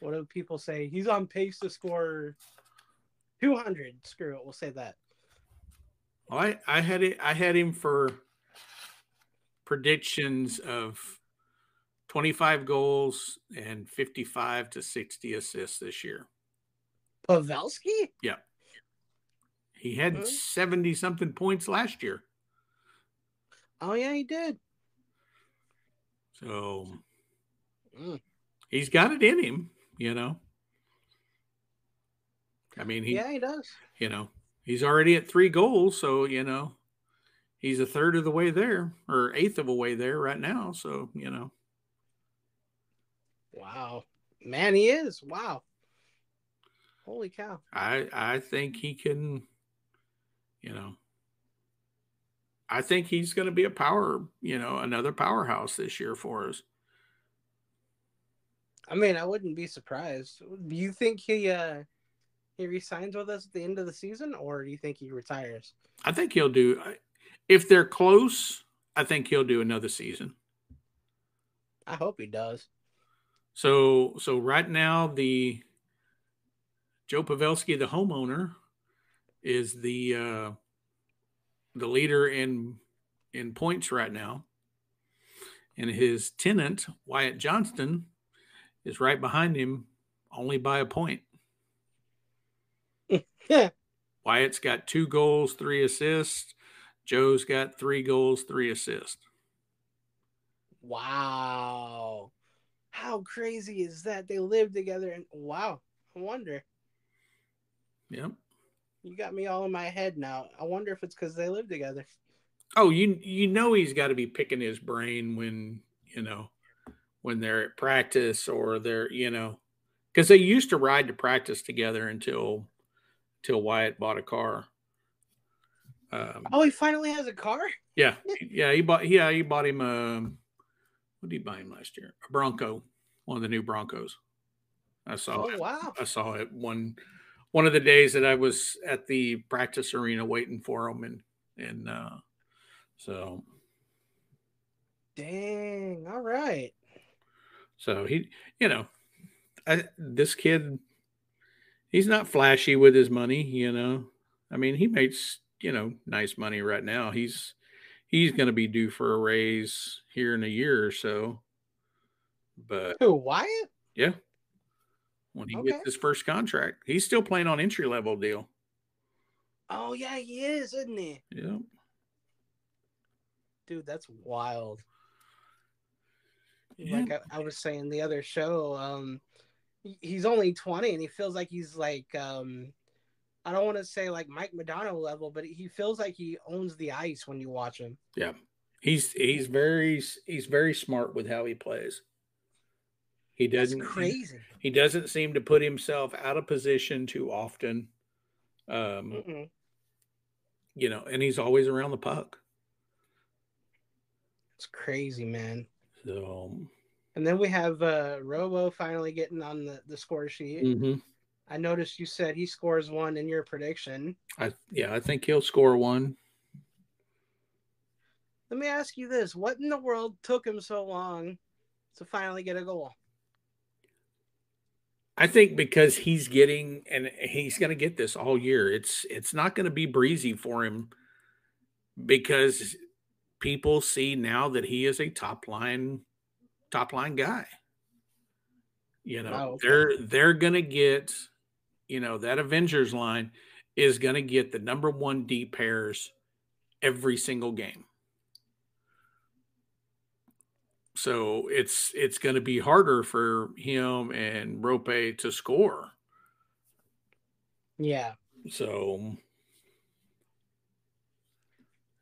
What do people say? He's on pace to score 200. Screw it, we'll say that. Well, I had him for predictions of 25 goals and 55 to 60 assists this year. Pavelski? Yeah. He had 70-something points last year. Oh, yeah, he did. So he's got it in him, I mean, yeah, he does. He's already at 3 goals, so, he's a third of the way there, or eighth of a way there right now. So, Wow. Man, he is. Wow. Holy cow. I think he can, I think he's going to be another powerhouse this year for us. I mean, I wouldn't be surprised. Do you think he resigns with us at the end of the season, or do you think he retires? I think he'll do. If they're close, I think he'll do another season. I hope he does. So right now, the Joe Pavelski, the homeowner, is the leader in points right now, and his tenant Wyatt Johnston is right behind him, only by a point. Yeah. Wyatt's got 2 goals, 3 assists. Joe's got 3 goals, 3 assists. Wow. How crazy is that? They live together, and wow. I wonder. Yep. You got me all in my head now. I wonder if it's because they live together. Oh, you know he's got to be picking his brain when they're at practice or they're because they used to ride to practice together until Wyatt bought a car. Oh, he finally has a car? He bought him what did he buy him last year? A Bronco, one of the new Broncos. I saw Oh, it. wow. I saw it one of the days that I was at the practice arena waiting for him, and so Dang. All right. so he this kid, he's not flashy with his money. I mean, he makes nice money right now. He's going to be due for a raise here in a year or so, but Who, Wyatt? yeah, when he gets Okay. his first contract, he's still playing on entry level deal. Oh, yeah, he is, isn't he? Yeah, Dude, that's wild. yeah, Like I was saying the other show, he's only 20 and he feels like he's like I don't want to say like Mike Madonna level, but he feels like he owns the ice when you watch him. yeah. He's very smart with how he plays. He That's doesn't he, crazy. he doesn't seem to put himself out of position too often. Um, Mm-mm. and he's always around the puck. It's crazy, man. So, And then we have Robo finally getting on the score sheet. mhm. I noticed you said he scores one in your prediction. I think he'll score one. Let me ask you this: what in the world took him so long to finally get a goal? I think because he's getting and he's going to get this all year. It's not going to be breezy for him because people see now that he is a top line guy. Oh, okay. They're going to get that Avengers line is going to get the number 1 D pairs every single game. So it's going to be harder for him and Rope to score. Yeah. So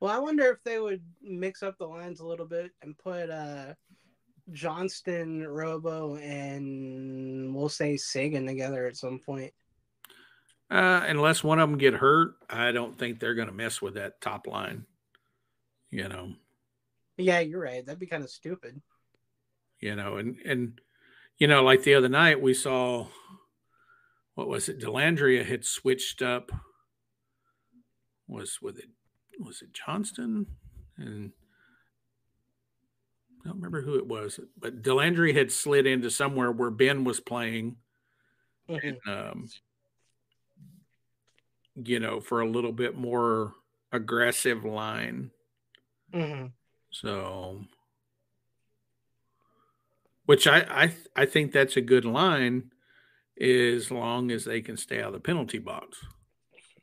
Well, I wonder if they would mix up the lines a little bit and put Johnston, Robo, and we'll say Sagan together at some point. unless one of them get hurt, I don't think they're going to mess with that top line. You know, Yeah, you're right. That'd be kind of stupid. and like the other night we saw what was it? Delandria had switched up. Was it Johnston? And I don't remember who it was, but Delandry had slid into somewhere where Ben was playing, and Mm-hmm. for a little bit more aggressive line. Mm-hmm. So, which I think that's a good line, as long as they can stay out of the penalty box.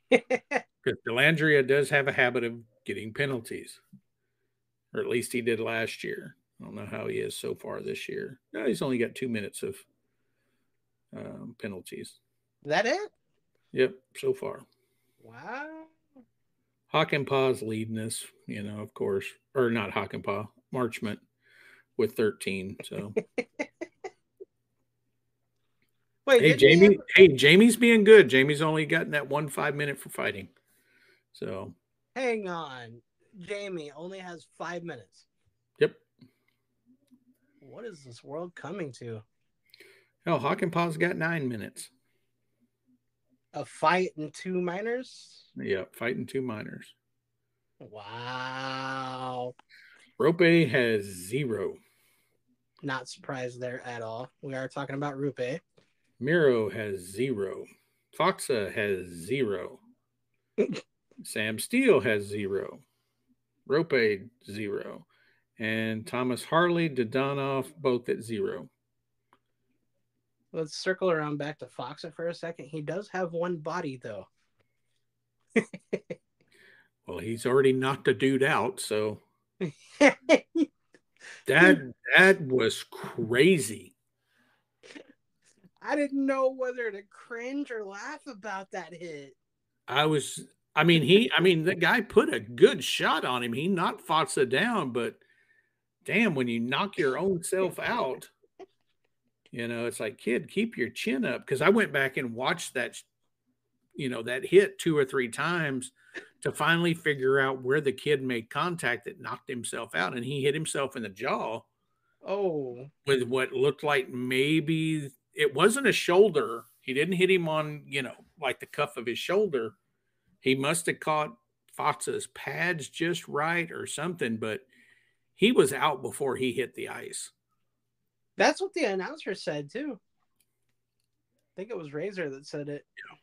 Because Delandria does have a habit of getting penalties, or at least he did last year. I don't know how he is so far this year. No, he's only got 2 minutes of penalties. That it? Yep, so far. Wow. Hockenpaw's leading us, of course, or not Hockenpaw, Marchment with 13. So, Wait, hey, didn't he Jamie. have? Hey, Jamie's being good. Jamie's only gotten that 5 minute for fighting. So, Hang on. Jamie only has 5 minutes. yep. What is this world coming to? Hell, Hockenpaw's got 9 minutes. A fight and 2 minors. Yeah, fighting 2 minors. Wow. Rope has 0. Not surprised there at all. We are talking about Rupe. Miro has 0. Foxa has 0. Sam Steele has 0. Rope 0. And Thomas Harley, Dodonov, both at 0. Let's circle around back to Foxa for a second. He does have one body, though. Well, he's already knocked a dude out, so that was crazy. I didn't know whether to cringe or laugh about that hit. I mean, the guy put a good shot on him. He knocked Foxa down, but damn, when you knock your own self out, it's like, kid, keep your chin up. Because I went back and watched that, that hit 2 or 3 times to finally figure out where the kid made contact that knocked himself out. And he hit himself in the jaw. Oh. With what looked like maybe it wasn't a shoulder. He didn't hit him on, like the cuff of his shoulder. He must have caught Fox's pads just right or something, but he was out before he hit the ice. That's what the announcer said, too. I think it was Razor that said it. Yeah.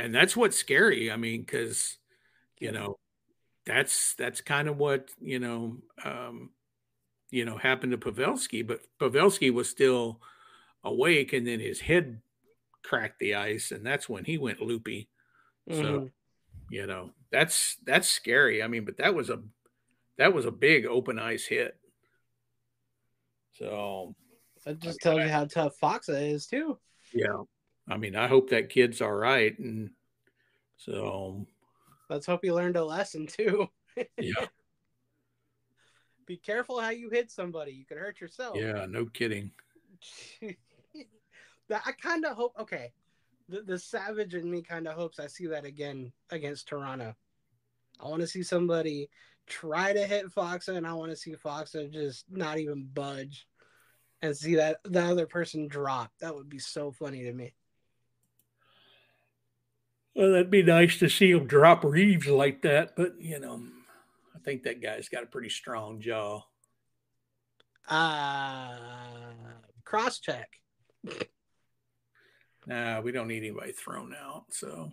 And that's what's scary. I mean, because, that's kind of what, happened to Pavelski, but Pavelski was still awake, and then his head cracked the ice, and that's when he went loopy. So, that's scary. I mean, but that was a big open ice hit. So that just tells you how tough Foxa is too. Yeah. I mean, I hope that kid's all right. And so let's hope he learned a lesson too. Yeah. Be careful how you hit somebody. You could hurt yourself. Yeah, no kidding. I kind of hope, okay, the savage in me kind of hopes I see that again against Toronto. I want to see somebody try to hit Foxa, and I want to see Foxa just not even budge and see that the other person drop. That would be so funny to me. Well, that'd be nice to see him drop Reeves like that, but, I think that guy's got a pretty strong jaw. Cross check. Nah, we don't need anybody thrown out, so.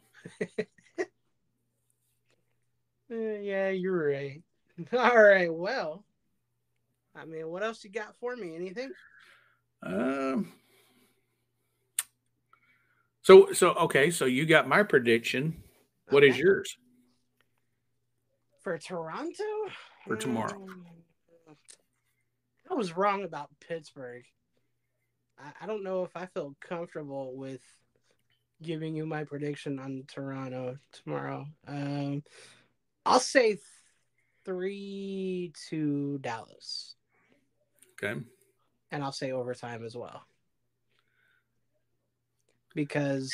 Yeah, you're right. All right, well, I mean, what else you got for me? Anything? So you got my prediction. What is yours? For Toronto? For tomorrow. I was wrong about Pittsburgh. I don't know if I feel comfortable with giving you my prediction on Toronto tomorrow. I'll say 3-2 Dallas. Okay. And I'll say overtime as well. Because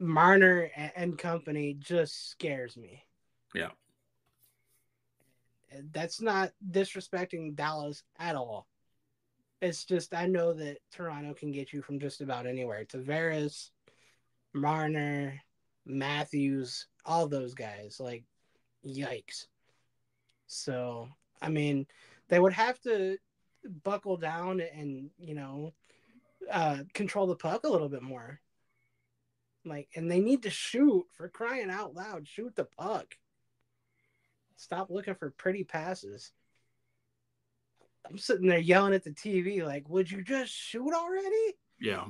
Marner and company just scares me. Yeah. That's not disrespecting Dallas at all. It's just I know that Toronto can get you from just about anywhere. Tavares, Marner, Matthews, all those guys. Like, yikes. So, I mean, they would have to buckle down and, control the puck a little bit more. Like, and they need to shoot, for crying out loud. Shoot the puck. Stop looking for pretty passes. I'm sitting there yelling at the TV like, would you just shoot already? Yeah.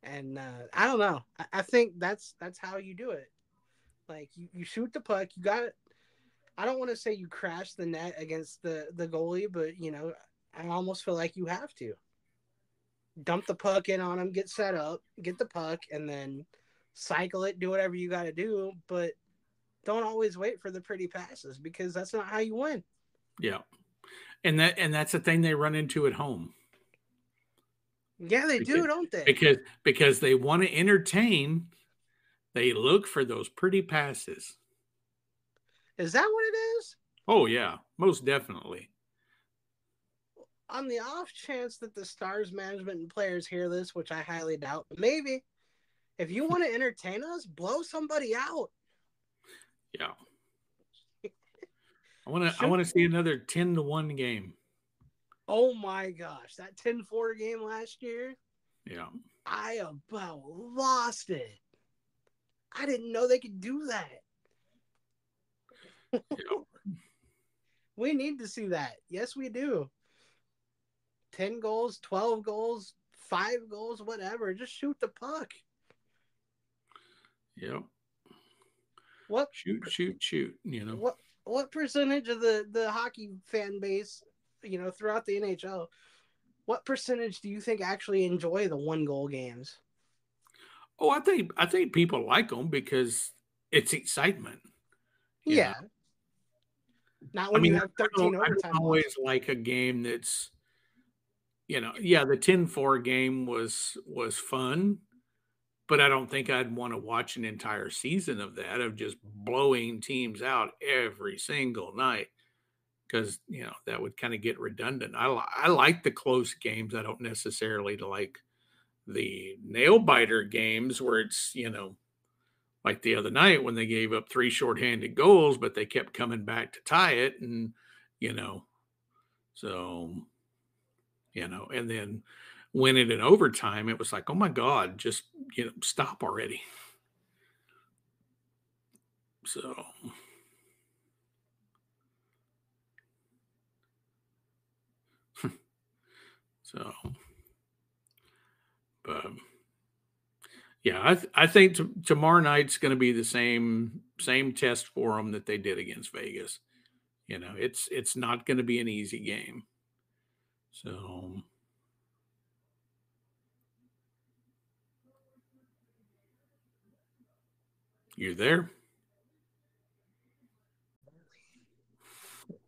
And I don't know. I think that's how you do it. Like, you shoot the puck. You got it. I don't want to say you crash the net against the goalie, but, I almost feel like you have to. Dump the puck in on him, get set up, get the puck, and then cycle it, do whatever you got to do. But don't always wait for the pretty passes, because that's not how you win. Yeah. And that's the thing they run into at home. Yeah, they do, don't they? Because they want to entertain, they look for those pretty passes. Is that what it is? Oh, yeah, most definitely. on the off chance that the Stars management and players hear this, which I highly doubt, but maybe if you want to entertain us, blow somebody out. Yeah. I Shoot. want to see another 10-1 game. Oh my gosh, that 10-4 game last year, Yeah. I about lost it. I didn't know they could do that. Yeah. We need to see that. Yes, we do. 10 goals, 12 goals, 5 goals, whatever. Just shoot the puck. Yep. What Shoot, you know. what percentage of the hockey fan base, throughout the NHL, what percentage do you think actually enjoy the one goal games? Oh, I think people like them because it's excitement, you know. Yeah. Not I when mean, you have 13 I don't overtime always loss. like a game that's, yeah, the 10-4 game was fun, but I don't think I'd want to watch an entire season of that, of just blowing teams out every single night, because, that would kind of get redundant. I like the close games. I don't necessarily like the nail biter games where it's, like the other night when they gave up 3 shorthanded goals, but they kept coming back to tie it. And, you know, so, and then win it in overtime. It was like, oh my God, just, stop already. So, so, but yeah, I think tomorrow night's going to be the same test for them that they did against Vegas. It's not going to be an easy game. So, you there?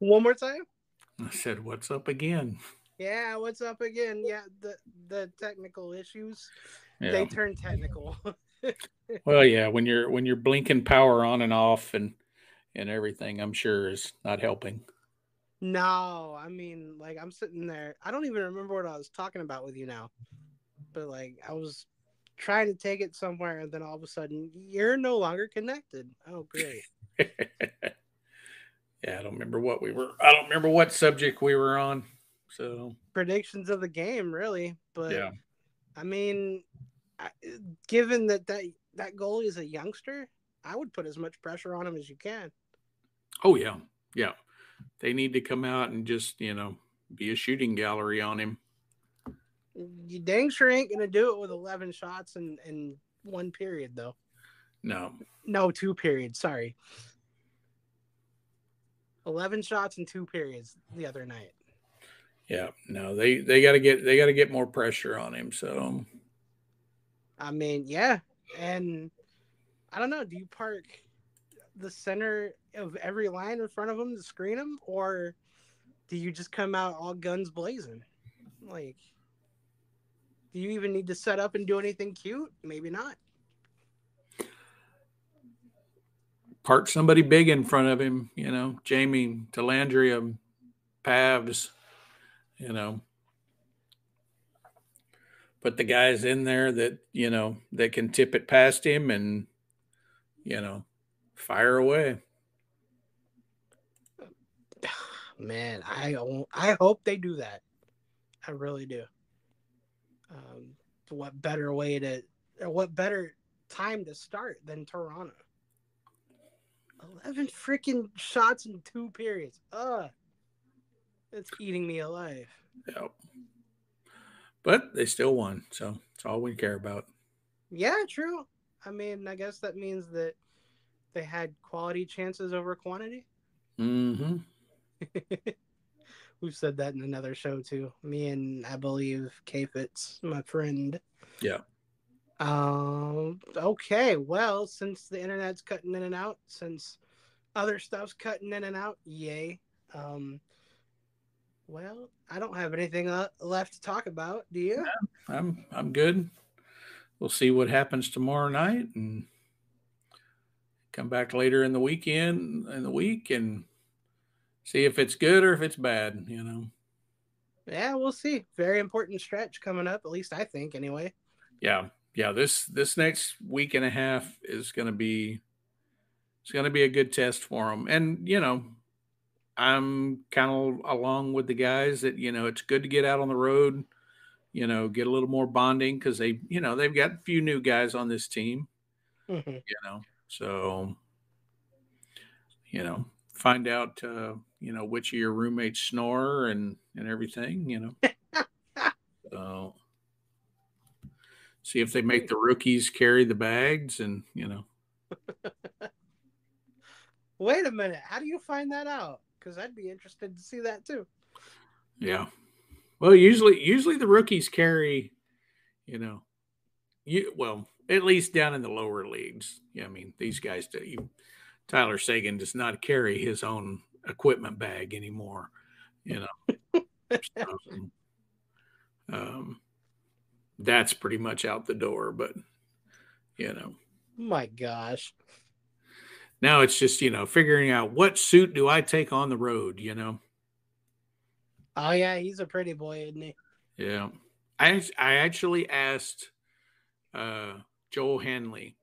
One more time? I said, what's up again? Yeah, what's up again? Yeah, the technical issues, Yeah. they turn technical. Well, yeah, when you're blinking power on and off and everything, I'm sure is not helping. No, I mean, like, I'm sitting there. I don't even remember what I was talking about with you now, but like, I was trying to take it somewhere, and then all of a sudden, you're no longer connected. Oh, great. Yeah, I don't remember what subject we were on. So, Predictions of the game, really. But yeah. I mean, I, given that goalie is a youngster, I would put as much pressure on him as you can. Oh, yeah. Yeah. They need to come out and just, be a shooting gallery on him. You dang sure ain't gonna do it with 11 shots in one period, though. No. No, 2 periods. Sorry, 11 shots in 2 periods the other night. Yeah. No, they got to get more pressure on him. So, I mean, yeah, and I don't know. Do you park the center of every line in front of him to screen him, or do you just come out all guns blazing? Like, do you even need to set up and do anything cute? Maybe not. park somebody big in front of him, Jamie, Delandria, Pavs, you know, put the guys in there that, that can tip it past him and, you know, fire away. Man, I hope they do that. I really do. Um, what better way to, or what better time to start than Toronto? 11 freaking shots in 2 periods. It's eating me alive. Yep. But they still won, so it's all we care about. Yeah, true. I mean, I guess that means that they had quality chances over quantity. Mm-hmm. We've said that in another show too. Me and I believe K Fitz, my friend. Yeah. Okay. Well, since the internet's cutting in and out, since other stuff's cutting in and out, yay. Um, well, I don't have anything left to talk about. Do you? I'm good. We'll see what happens tomorrow night and come back later in the week and see if it's good or if it's bad. Yeah, we'll see. Very important stretch coming up. At least I think, anyway. Yeah, yeah. This next week and a half is going to be it's going to be a good test for them. And I'm kind of along with the guys that it's good to get out on the road. Get a little more bonding because they've got a few new guys on this team. Hmm. So find out which of your roommates snore and everything. So see if they make the rookies carry the bags and. Wait a minute. How do you find that out? Because I'd be interested to see that too. Yeah. Well, usually the rookies carry, you know, at least down in the lower leagues. Yeah, I mean, these guys do. Tyler Sagan does not carry his own equipment bag anymore. You know, so, um, that's pretty much out the door. But you know, My gosh. now it's just figuring out what suit do I take on the road. Oh yeah, he's a pretty boy, isn't he? Yeah, I actually asked Joel Hanley.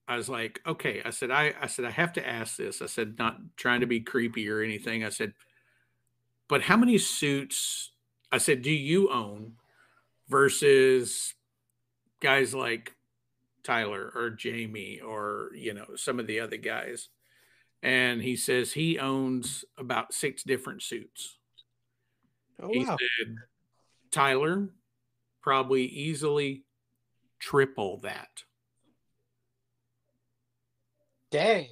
I was like, okay. I said I have to ask this. I said, not trying to be creepy or anything. I said, but how many suits? I said, do you own versus guys like Tyler or Jamie or some of the other guys? And he says he owns about 6 different suits. Oh He wow. said Tyler probably easily triple that. Dang.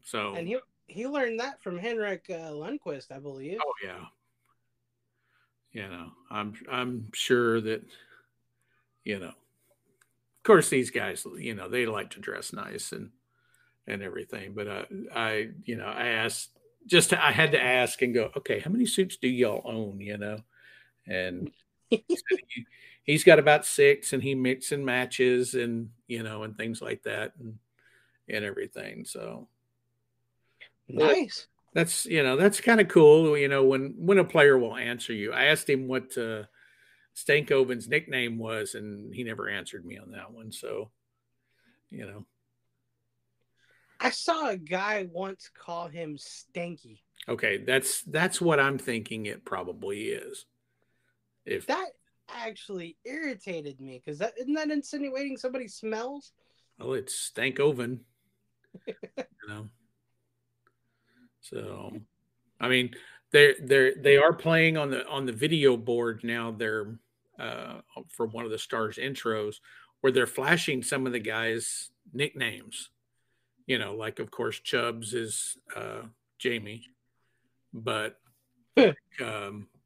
So, And he learned that from Henrik Lundqvist, I believe. oh yeah, I'm sure that of course these guys, they like to dress nice and everything. But I asked I had to ask and go, okay, how many suits do y'all own? And he said he's got about 6, and he mix and matches and things like that and everything. So Nice. that's kind of cool. When a player will answer you. I asked him what Stankoven's nickname was, and he never answered me on that one. So you know, I saw a guy once call him Stanky. okay, that's what I'm thinking. It probably is. If That actually irritated me because that isn't that insinuating somebody smells? well, it's Stankoven, you know. So I mean, they are playing on the video board now. They're for one of the stars intros where they're flashing some of the guys' nicknames. Like of course Chubbs is Jamie, but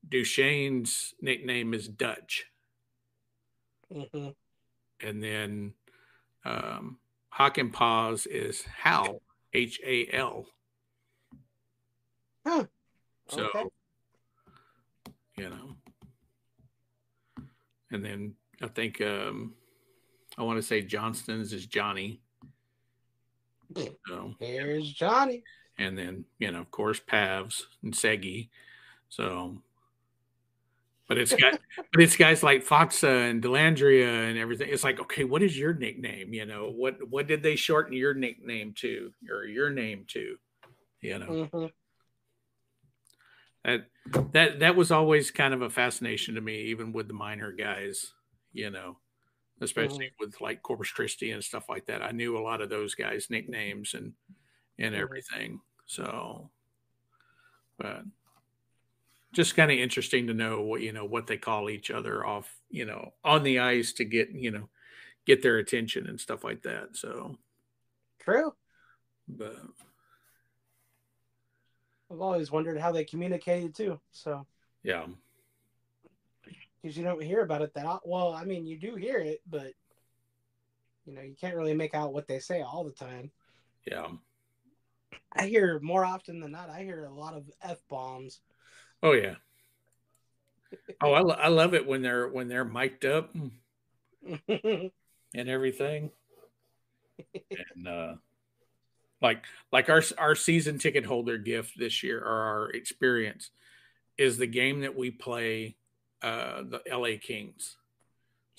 Duchesne's nickname is Dutch, Hmm. and then Hawk and Paws is Hal, Hal. Huh. So Okay. you know, and then I think I want to say Johnston's is Johnny. So, Here's Johnny. and then of course Pavs and Segi. So, but it's guys like Foxa and Delandria and everything. It's like, okay, what is your nickname? What did they shorten your nickname to or your name to? You know Hmm. that that was always kind of a fascination to me, even with the minor guys. You know, Hmm. especially with like Corpus Christi and stuff like that. I knew a lot of those guys' nicknames and Hmm. everything. So, but just kind of interesting to know what they call each other off on the ice to get their attention and stuff like that. So, True. but I've always wondered how they communicated too. So, yeah, because you don't hear about it well. I mean, you do hear it, but you can't really make out what they say all the time. yeah, I hear more often than not. I hear a lot of f bombs. oh yeah, oh I love it when they're mic'd up and everything, and like our season ticket holder gift this year or our experience. is the game that we play the LA Kings.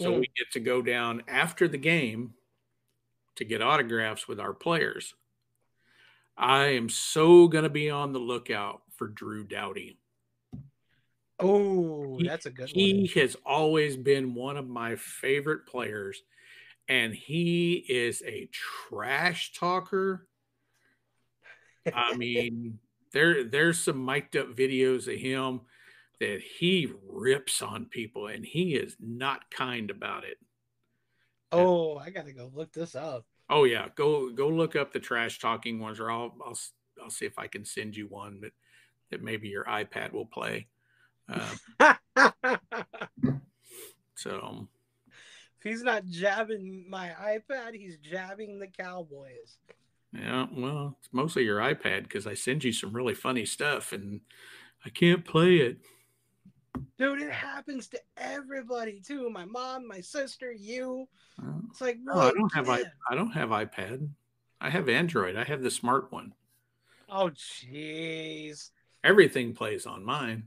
So Mm. we get to go down after the game to get autographs with our players. I am so going to be on the lookout for Drew Doughty. Oh, He, that's a good one. he has always been one of my favorite players, and he is a trash talker. I mean, there's some mic'd up videos of him that he rips on people, and he is not kind about it. Oh, I gotta go look this up. Oh yeah, go look up the trash talking ones, or I'll see if I can send you one that maybe your iPad will play. Um, so If he's not jabbing my iPad, he's jabbing the Cowboys. yeah, well, it's mostly your iPad because I send you some really funny stuff, and I can't play it. Dude, it happens to everybody too. My mom, my sister, you. It's like, No, I what don't have gift? I don't have iPad. I have Android. I have the smart one. Oh, jeez. Everything plays on mine.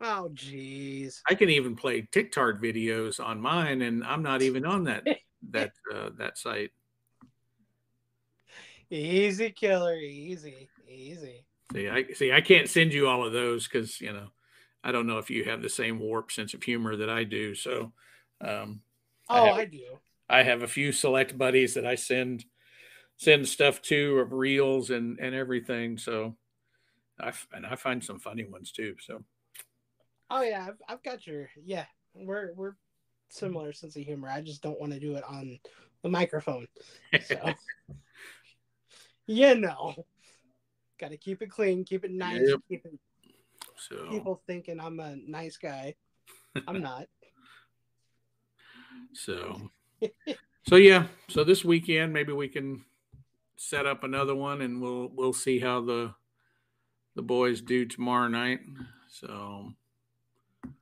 Oh, jeez. I can even play TikTok videos on mine, and I'm not even on that site. Easy, killer. Easy. Easy. I can't send you all of those because I don't know if you have the same warped sense of humor that I do. So um, I Oh, have I do. I have a few select buddies that I send stuff to of reels and everything. So I find some funny ones too. So Oh yeah, I've got your yeah. We're similar sense of humor. I just don't want to do it on the microphone. So gotta keep it clean, keep it nice, yep. keep it So people thinking I'm a nice guy. I'm not. so so yeah. So this weekend maybe we can set up another one, and we'll see how the boys do tomorrow night. So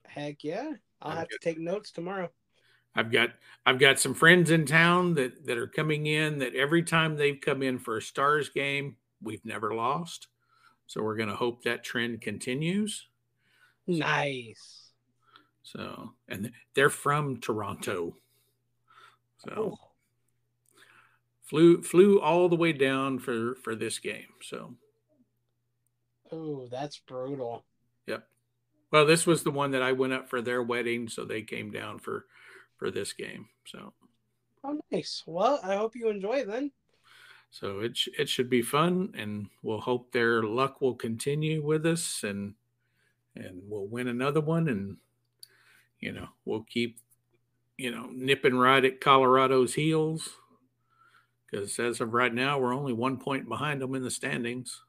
Heck yeah. I'll I've have to got take notes tomorrow. I've got I've got some friends in town that are coming in that every time they've come in for a Stars game, we've never lost. So we're going to hope that trend continues. Nice. So and they're from Toronto. So Oh, flew all the way down for this game. So oh, that's brutal. yep. Well, this was the one that I went up for their wedding, so they came down for this game. So Oh, nice. Well, I hope you enjoy then. so it should be fun, and we'll hope their luck will continue with us, and we'll win another one, and we'll keep nipping right at Colorado's heels because as of right now we're only 1 point behind them in the standings.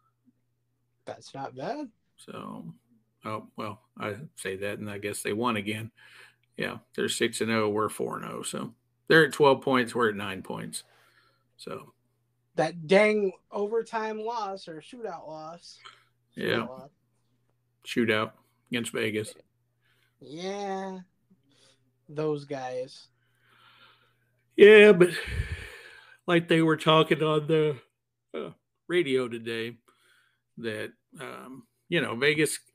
That's not bad. So, oh well, I say that, and I guess they won again. Yeah, they're 6-0, we're 4-0, so they're at 12 points, we're at 9 points. So That dang overtime loss or shootout loss. yeah, Loss. shootout against Vegas. Yeah. Those guys. Yeah, but like they were talking on the radio today, that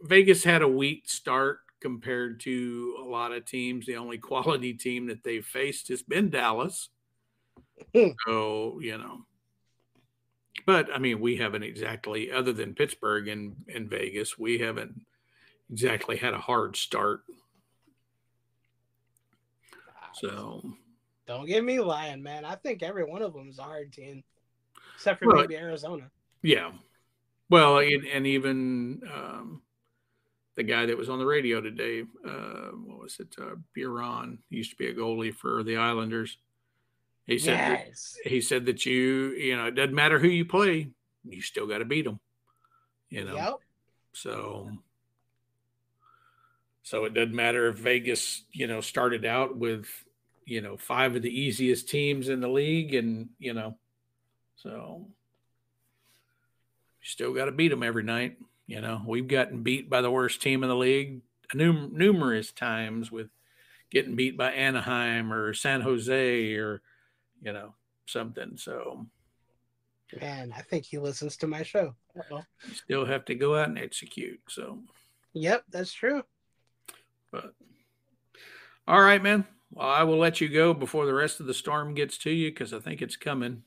Vegas had a weak start compared to a lot of teams. The only quality team that they've faced has been Dallas. So but I mean, we haven't exactly, other than Pittsburgh and Vegas, we haven't exactly had a hard start. So Don't get me lying, man. I think every one of them is a hard team, except for well, maybe Arizona. yeah. Well, and even the guy that was on the radio today, what was it? Buron, he used to be a goalie for the Islanders. He said Yes. that it doesn't matter who you play, you still got to beat them. Yep. So it doesn't matter if Vegas, started out with, 5 of the easiest teams in the league, and so you still got to beat them every night. We've gotten beat by the worst team in the league numerous times, with getting beat by Anaheim or San Jose or something. So Man, I think he listens to my show. Uh-oh. you still have to go out and execute. So Yep, that's true. But all right, man. Well, I will let you go before the rest of the storm gets to you because I think it's coming.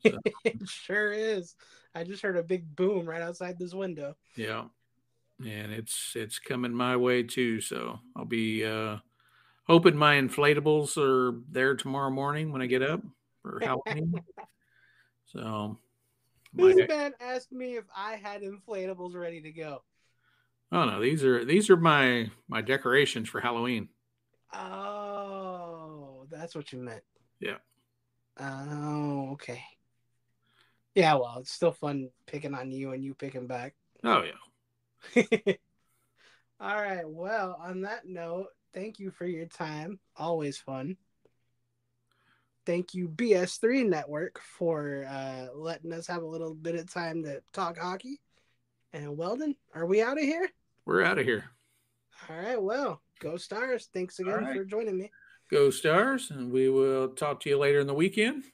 So It sure is. I just heard a big boom right outside this window. yeah, and it's coming my way too. So I'll be hoping my inflatables are there tomorrow morning when I get up for Halloween. So my This man asked me if I had inflatables ready to go. oh no, these are my decorations for Halloween. Oh, that's what you meant. Yeah. Oh, okay. Yeah, well, it's still fun picking on you and you picking back. Oh yeah. All right. Well, on that note, thank you for your time. Always fun. Thank you, BS3 Network, for letting us have a little bit of time to talk hockey. And Weldon, are we out of here? We're out of here. All right. Well, go Stars. Thanks again for joining me. Go Stars, and we will talk to you later in the weekend.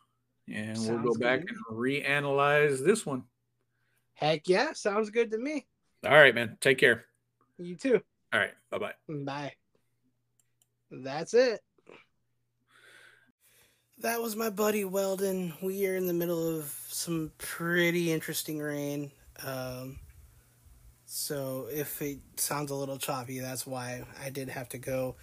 And we'll go Sounds back good. and reanalyze this one. Heck yeah. Sounds good to me. All right, man. Take care. You too. All right. Bye-bye. Bye. That's it. That was my buddy Weldon. We are in the middle of some pretty interesting rain. So if it sounds a little choppy, that's why. I did have to go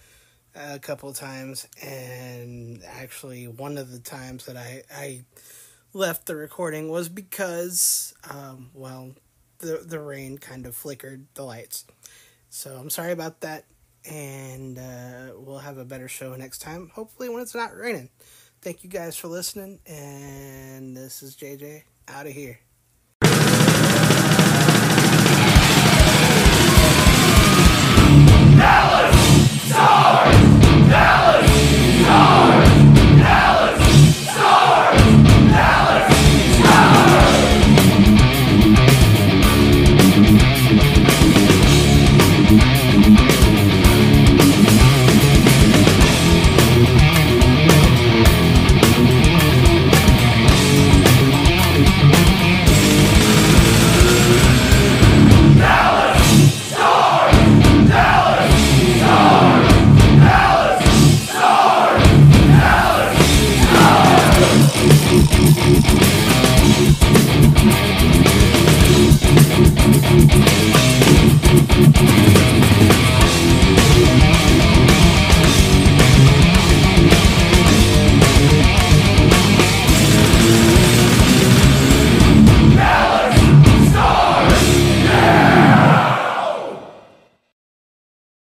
a couple of times. And actually, one of the times that I left the recording was because, the rain kind of flickered the lights. So I'm sorry about that. And we'll have a better show next time. Hopefully when it's not raining. Thank you guys for listening, and this is JJ out of here. Dallas Stars! Dallas!